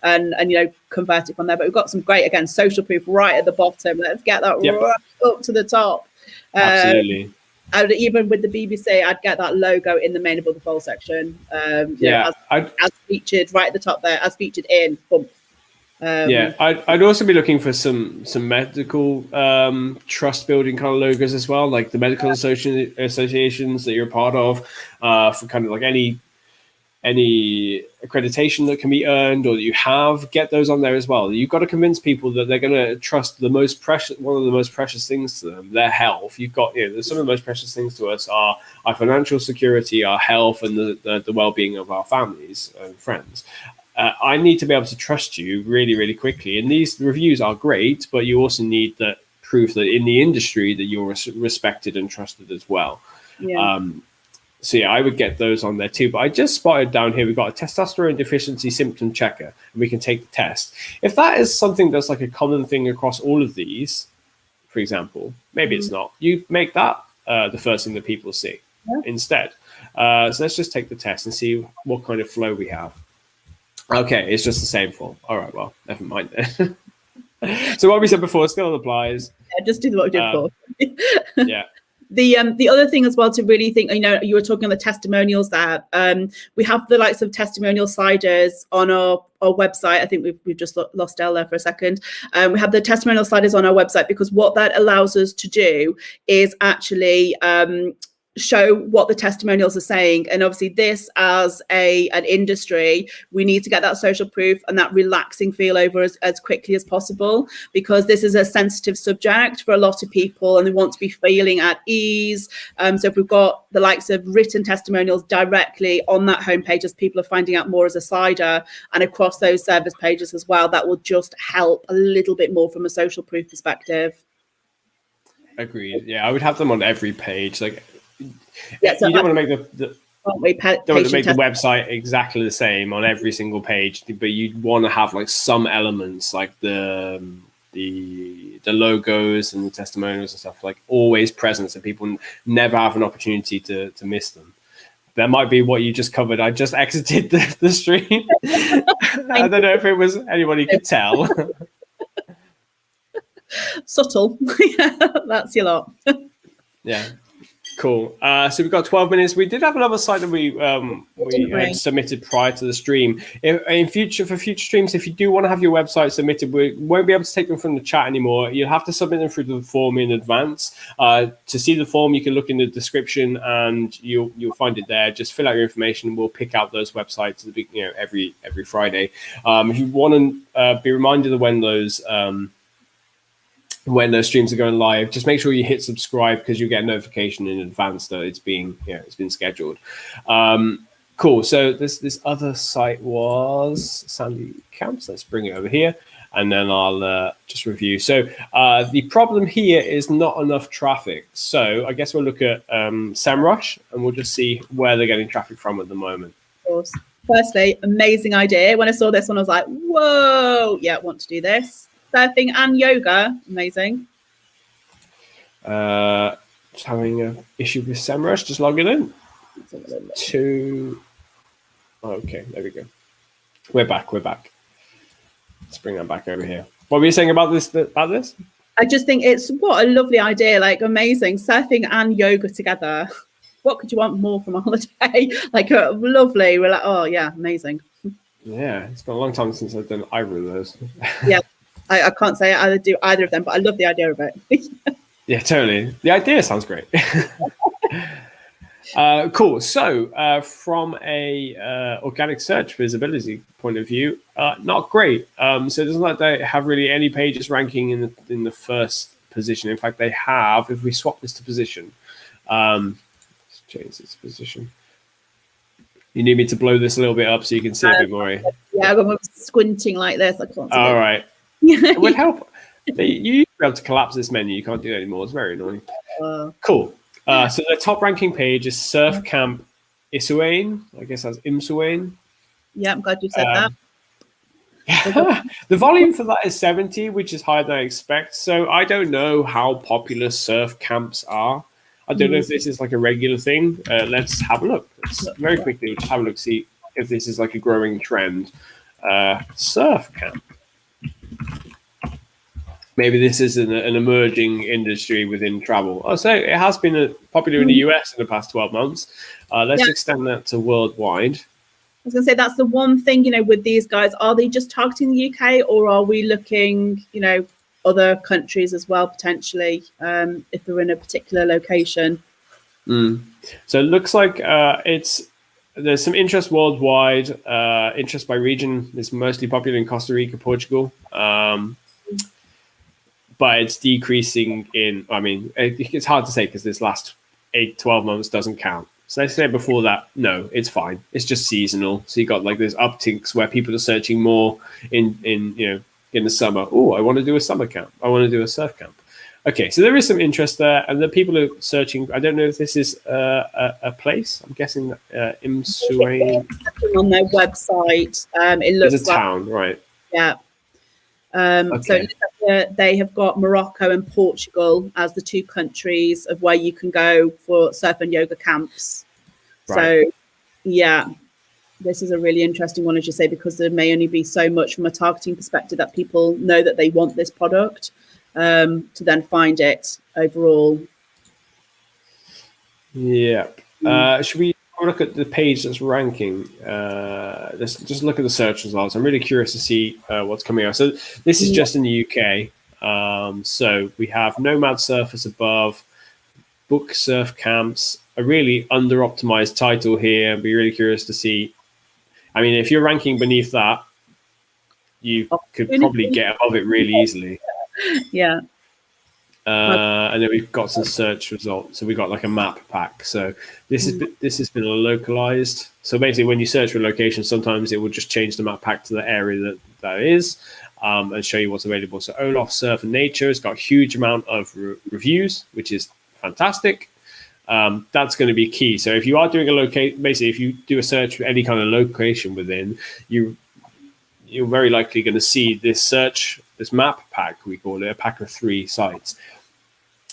can and convert it from there. But we've got some great, again, social proof right at the bottom. Let's get that right up to the top. Absolutely. Even with the BBC, I'd get that logo in the main above the fold section. As featured right at the top there, as featured in. Boom. I'd also be looking for some medical trust building kind of logos as well, like the medical associations that you're a part of, for kind of like any accreditation that can be earned or that you have, get those on there as well. You've got to convince people that they're going to trust one of the most precious things to them, their health. You've got, some of the most precious things to us are our financial security, our health, and the well-being of our families and friends. I need to be able to trust you really, really quickly. And these reviews are great, but you also need that proof that in the industry that you're respected and trusted as well. Yeah. So I would get those on there too. But I just spotted down here, we've got a testosterone deficiency symptom checker, and we can take the test. If that is something that's like a common thing across all of these, for example, maybe it's not. You make that the first thing that people see instead. So let's just take the test and see what kind of flow we have. Okay, it's just the same form. All right, well, never mind then. So what we said before still applies. Yeah, just do what we did before. Yeah. The other thing as well to really think, you were talking on the testimonials there. We have the likes of testimonial sliders on our website. I think we've just lost Elle there for a second. We have the testimonial sliders on our website, because what that allows us to do is actually show what the testimonials are saying. And obviously this, as an industry, we need to get that social proof and that relaxing feel over as quickly as possible, because this is a sensitive subject for a lot of people and they want to be feeling at ease. So if we've got the likes of written testimonials directly on that homepage, as people are finding out more as a slider, and across those service pages as well, that will just help a little bit more from a social proof perspective. Agreed. Yeah, I would have them on every page. Like, so you don't want to make the website exactly the same on every single page, but you want to have like some elements, like the logos and the testimonials and stuff, like always present, so people never have an opportunity to miss them. That might be what you just covered. I just exited the stream. I don't know if it was anybody could tell. Subtle. Yeah, that's your lot. Yeah. Cool. So we've got 12 minutes. We did have another site that we had submitted prior to the stream. For future streams, if you do want to have your website submitted, we won't be able to take them from the chat anymore. You'll have to submit them through the form in advance. To see the form, you can look in the description and you'll find it there. Just fill out your information. We'll pick out those websites every Friday. If you want to be reminded of when those streams are going live, just make sure you hit subscribe, because you get a notification in advance that it's been scheduled. Cool. So this other site was Sandy Camps. Let's bring it over here, and then I'll just review. So the problem here is not enough traffic. So I guess we'll look at Semrush, and we'll just see where they're getting traffic from at the moment. Of course. Firstly, amazing idea. When I saw this one, I was like, whoa, yeah, want to do this. Surfing and yoga, amazing. Just having an issue with Semrush. Just logging in. Okay, there we go. We're back. Let's bring that back over here. What were you saying about this? I just think it's what a lovely idea. Like, amazing, surfing and yoga together. what could you want more from a holiday? Like lovely. We're like, oh yeah, amazing. Yeah, it's been a long time since I've done either of those. Yeah, I can't say I do either of them, but I love the idea of it. Yeah, totally. The idea sounds great. Cool. So from a organic search visibility point of view, not great. So it doesn't like they have really any pages ranking in the first position. In fact, they have. If we swap this to position, let's change this position. You need me to blow this a little bit up so you can see a bit more. Yeah, I'm squinting like this. I can't see. All right. It would help. You used to be able to collapse this menu. You can't do it anymore. It's very annoying. Cool. So the top ranking page is Surf Camp Isuane. I guess that's Imsuane. Yeah, I'm glad you said that. The volume for that is 70, which is higher than I expect. So I don't know how popular surf camps are. I don't know if this is like a regular thing. Let's have a look. Very quickly, just have a look, see if this is like a growing trend. Surf camp. Maybe this is an emerging industry within travel. Oh, so it has been popular in the US in the past 12 months. Let's extend that to worldwide. I was going to say that's the one thing, with these guys. Are they just targeting the UK, or are we looking, other countries as well potentially, if they're in a particular location? So it looks like there's some interest worldwide. Interest by region is mostly popular in Costa Rica, Portugal. But it's decreasing it's hard to say because this last 12 months doesn't count. So I said before that, no, it's fine. It's just seasonal. So you got like those upticks where people are searching more in the summer. Oh, I want to do a summer camp. I want to do a surf camp. Okay, so there is some interest there, and the people are searching. I don't know if this is a place. I'm guessing Imsuane on their website. It looks it's a town, right? Yeah. So they have got Morocco and Portugal as the two countries of where you can go for surf and yoga camps. Right. So, yeah, this is a really interesting one, as you say, because there may only be so much from a targeting perspective that people know that they want this product to then find it overall. Yeah. Should we look at the page that's ranking? Let's just look at the search results. I'm really curious to see what's coming out. So this is just in the UK. So we have Nomad Surfers above, book surf camps, a really under-optimized title here. I'd be really curious to see. I mean, if you're ranking beneath that, you could probably get above it really easily. Yeah. And then we've got some search results. So we got like a map pack. So this has been localized. So basically, when you search for a location, sometimes it will just change the map pack to the area that is, and show you what's available. So Olaf Surf and Nature has got a huge amount of reviews, which is fantastic. That's going to be key. So if you are doing a location, basically, if you do a search for any kind of location within, you're very likely going to see this map pack, we call it, a pack of 3 sites.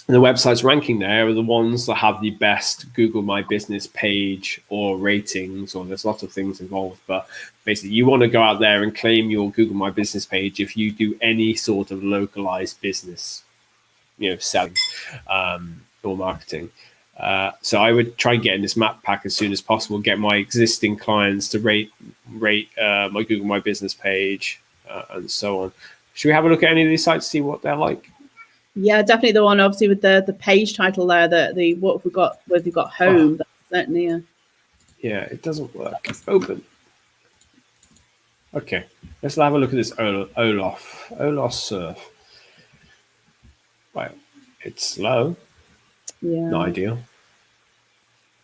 And the websites ranking there are the ones that have the best Google My Business page or ratings, or there's lots of things involved. But basically, you want to go out there and claim your Google My Business page if you do any sort of localized business, selling or marketing. So I would try and get in this map pack as soon as possible, get my existing clients to rate my Google My Business page and so on. Should we have a look at any of these sites, see what they're like? Yeah, definitely the one obviously with the page title there, what have we got? Where have we got home? That's certainly yeah, it doesn't work. It's open. Okay, let's have a look at this Olaf Surf. Right, it's slow. Yeah. Not ideal.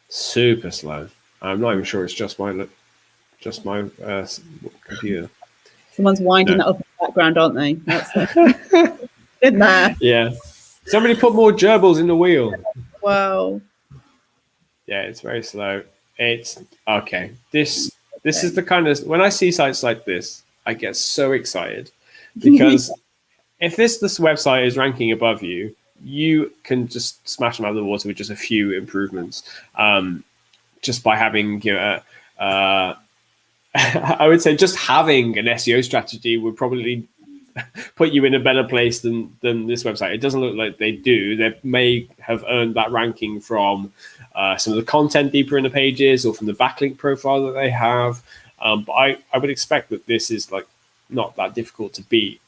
Super slow. I'm not even sure it's just my computer. Someone's winding that up in the background, aren't they? That's good there. Yeah. Somebody put more gerbils in the wheel. Wow. Yeah, it's very slow. It's okay. This is the kind of, when I see sites like this, I get so excited because if this website is ranking above you, you can just smash them out of the water with just a few improvements. Just by having, I would say just having an SEO strategy would probably put you in a better place than this website. It doesn't look like they do. They may have earned that ranking from some of the content deeper in the pages or from the backlink profile that they have. But I would expect that this is like not that difficult to beat.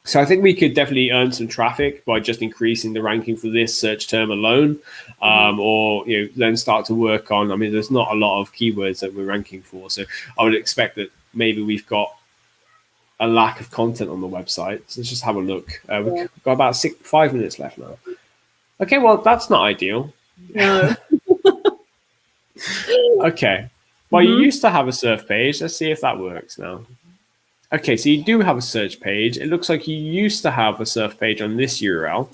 So I think we could definitely earn some traffic by just increasing the ranking for this search term alone, or then start to work on. I mean, there's not a lot of keywords that we're ranking for, so I would expect that maybe we've got a lack of content on the website. So let's just have a look. We've got about 5 minutes left now. Okay, well that's not ideal. No. Okay. Well, you used to have a surf page. Let's see if that works now. Okay, so you do have a search page. It looks like you used to have a surf page on this URL.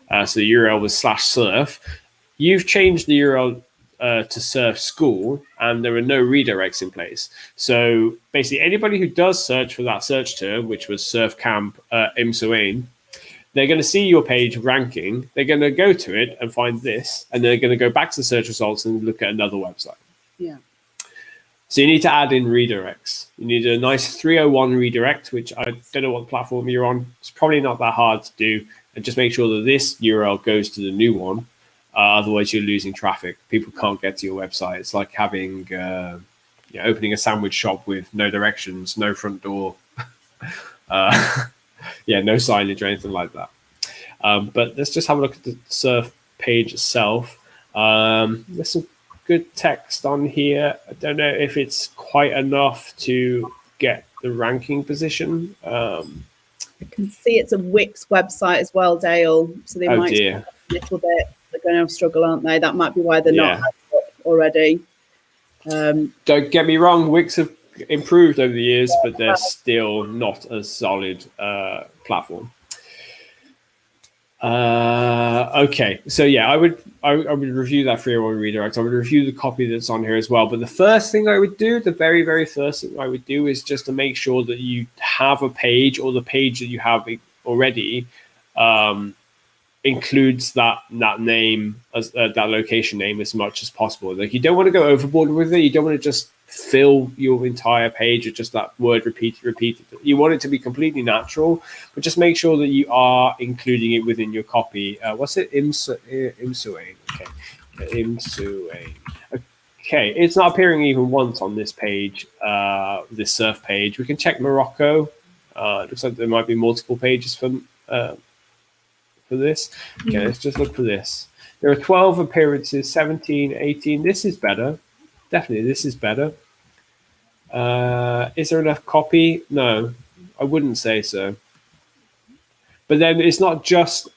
So the URL was /surf. You've changed the URL to surf school, and there are no redirects in place. So basically, anybody who does search for that search term, which was surf camp Imsuane, they're going to see your page ranking. They're going to go to it and find this, and they're going to go back to the search results and look at another website. Yeah. So you need to add in redirects. You need a nice 301 redirect, which I don't know what platform you're on. It's probably not that hard to do. And just make sure that this URL goes to the new one. Otherwise, you're losing traffic. People can't get to your website. It's like having opening a sandwich shop with no directions, no front door, no signage or anything like that. But let's just have a look at the surf page itself. There's some good text on here. I don't know if it's quite enough to get the ranking position. I can see it's a Wix website as well, Dale. So they might a little bit. They're going to struggle, aren't they? That might be why they're not up already. Don't get me wrong, Wix have improved over the years, but they're still not a solid platform. Okay, so I would review that 301 redirect. I would review the copy that's on here as well. But the first thing I would do, the very, very first thing I would do, is just to make sure that you have a page, or the page that you have already includes that name, as that location name, as much as possible. Like, you don't want to go overboard with it. You don't want to just fill your entire page with just that word repeated. You want it to be completely natural, but just make sure that you are including it within your copy. What's it? Imsuane. Okay, Imsuane. Okay, it's not appearing even once on this page, this surf page. We can check Morocco. It looks like there might be multiple pages for this. Okay, let's just look for this. There are 12 appearances, 17, 18. This is better. Definitely, this is better. Is there enough copy? No, I wouldn't say so. But then it's not just,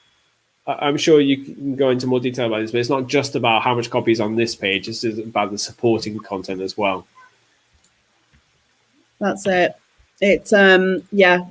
I'm sure you can go into more detail about this, but it's not just about how much copy is on this page. It's about the supporting content as well. That's it. It's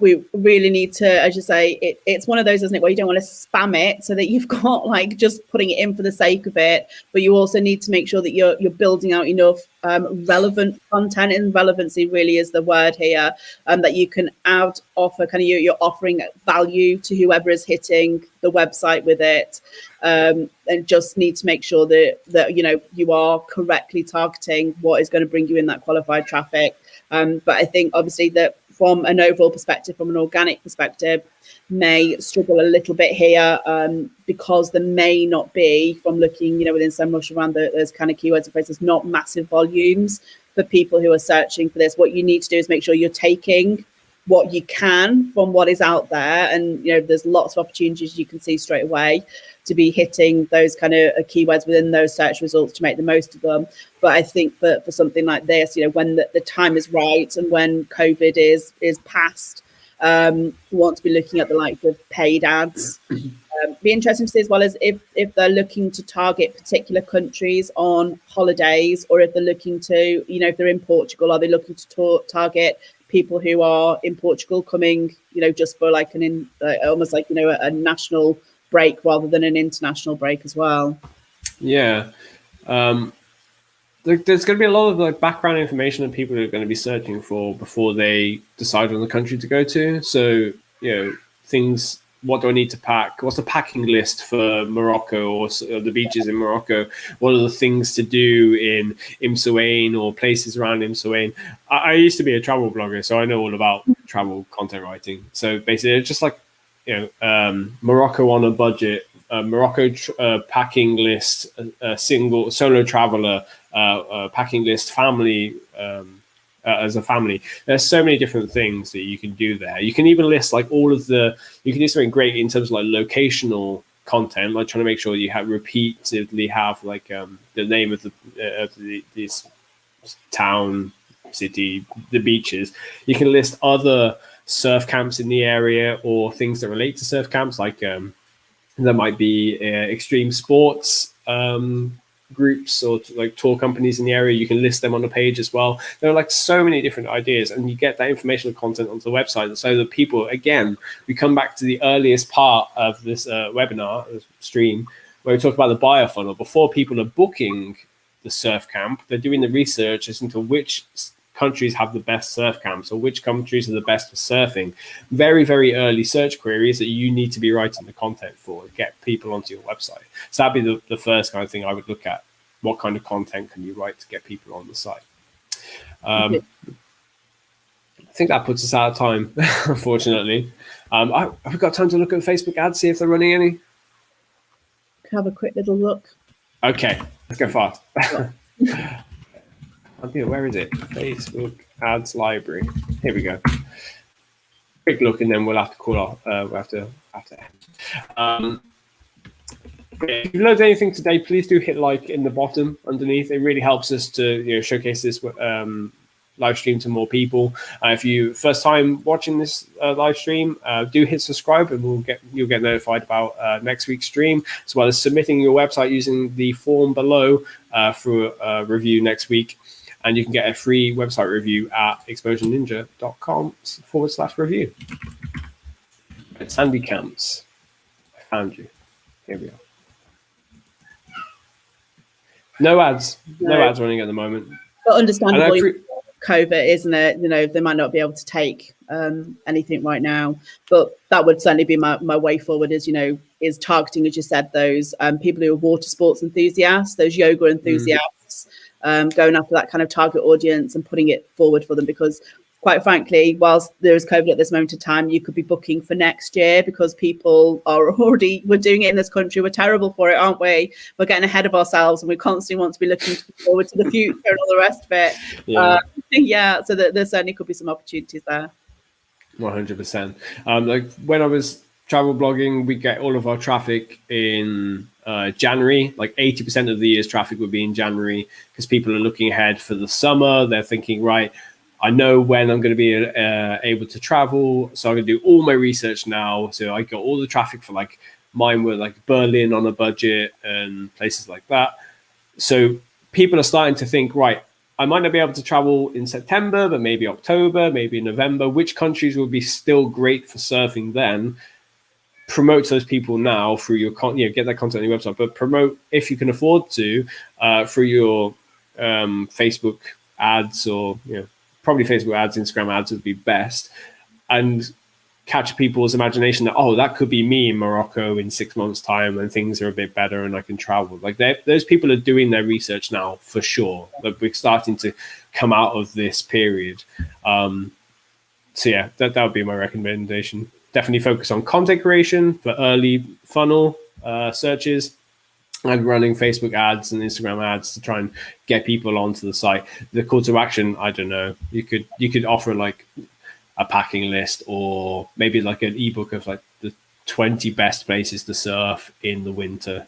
we really need to, as you say, it's one of those, isn't it, where you don't want to spam it so that you've got like just putting it in for the sake of it, but you also need to make sure that you're building out enough relevant content, and relevancy really is the word here, that you can offer kind of you're offering value to whoever is hitting the website with it, and just need to make sure that you are correctly targeting what is going to bring you in that qualified traffic. But I think obviously that from an overall perspective, from an organic perspective, may struggle a little bit here, because there may not be, from looking, within Semrush around those kind of keywords and phrases, not massive volumes for people who are searching for this. What you need to do is make sure you're taking what you can from what is out there, and there's lots of opportunities you can see straight away to be hitting those kind of keywords within those search results to make the most of them. But I think for something like this, when the time is right and when COVID is past, we want to be looking at the likes of paid ads. Be interesting to see as well as if they're looking to target particular countries on holidays, or if they're looking to, if they're in Portugal, are they looking to target people who are in Portugal coming, just for like almost like, a national break rather than an international break as well. Yeah. There's going to be a lot of like background information that people are going to be searching for before they decide on the country to go to. So, things, what do I need to pack? What's the packing list for Morocco, or the beaches in Morocco? What are the things to do in Imsuane or places around Imsuane? I used to be a travel blogger, so I know all about travel content writing. So basically, it's just like, Morocco on a budget, Morocco packing list, single solo traveler packing list, family as a family. There's so many different things that you can do there. You can even list like all of the. You can do something great in terms of like locational content, like trying to make sure you have repeatedly have like the name of this town, city, the beaches. You can list other surf camps in the area or things that relate to surf camps, like there might be extreme sports groups or like tour companies in the area. You can list them on the page as well. There are like so many different ideas, and you get that informational content onto the website so that people, again, we come back to the earliest part of this webinar stream where we talk about the buyer funnel. Before people are booking the surf camp, they're doing the research as into which countries have the best surf camps or which countries are the best for surfing. Very, very early search queries that you need to be writing the content for to get people onto your website. So that'd be the first kind of thing I would look at. What kind of content can you write to get people on the site? I think that puts us out of time, unfortunately. Have we got time to look at Facebook ads, see if they're running any? Have a quick little look. Okay, let's go fast. Where is it? Facebook ads library. Here we go. Quick look, and then we'll have to call off. We'll have to end. If you've learned anything today, please do hit like in the bottom underneath. It really helps us to showcase this live stream to more people. If you first time watching this live stream, do hit subscribe, and you'll get notified about next week's stream, as well as submitting your website using the form below for a review next week. And you can get a free website review at exposureninja.com/review. Right, Sandy Camps. I found you. Here we are. No ads. No ads running at the moment. But understandably, COVID, isn't it? They might not be able to take anything right now. But that would certainly be my way forward is targeting, as you said, those people who are water sports enthusiasts, those yoga enthusiasts. Going after that kind of target audience and putting it forward for them, because quite frankly, whilst there is COVID at this moment in time, you could be booking for next year because people we're doing it in this country. We're terrible for it, aren't we? We're getting ahead of ourselves, and we constantly want to be looking forward to the future and all the rest of it. So there certainly could be some opportunities there. 100%. Like when I was travel blogging, we get all of our traffic in January. Like 80% of the year's traffic would be in January because people are looking ahead for the summer. They're thinking, right, I know when I'm going to be able to travel, so I'm going to do all my research now. So I got all the traffic for like mine were like Berlin on a budget and places like that. So people are starting to think, right, I might not be able to travel in September, but maybe October, maybe November. Which countries will be still great for surfing then? Promote those people now through your get that content on your website, but promote if you can afford to through your Facebook ads, or probably Facebook ads, Instagram ads would be best, and catch people's imagination that that could be me in Morocco in 6 months' time when things are a bit better and I can travel. Like those people are doing their research now for sure. Like we're starting to come out of this period. So yeah, that would be my recommendation. Definitely focus on content creation for early funnel searches and running Facebook ads and Instagram ads to try and get people onto the site. The call to action, I don't know. You could offer like a packing list, or maybe like an ebook of like the 20 best places to surf in the winter.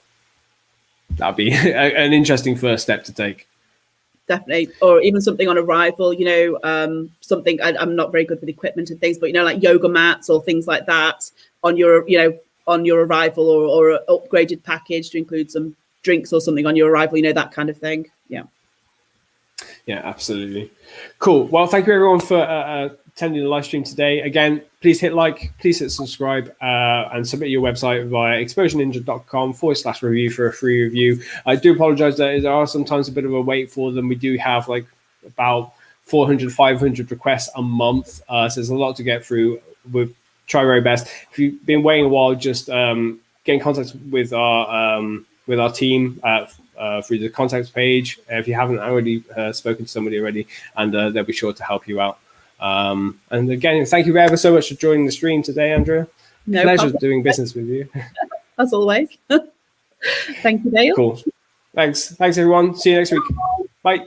That'd be an interesting first step to take. Definitely. Or even something on arrival, something I'm not very good with equipment and things, but like yoga mats or things like that on your arrival, or an upgraded package to include some drinks or something on your arrival, that kind of thing. Yeah, absolutely. Cool. Well, thank you everyone for attending the live stream today. Again, please hit like, please hit subscribe, and submit your website via exposureninja.com/review for a free review. I do apologize that there are sometimes a bit of a wait for them. We do have like about 400, 500 requests a month. So there's a lot to get through. We'll try our very best. If you've been waiting a while, just get in contact with our team through the contacts page if you haven't already spoken to somebody already, and they'll be sure to help you out. And again, thank you ever so much for joining the stream today, Andrea. No Pleasure problem. doing business with you. as always. Thank you, Dale. Cool. Thanks everyone. See you next week. Bye.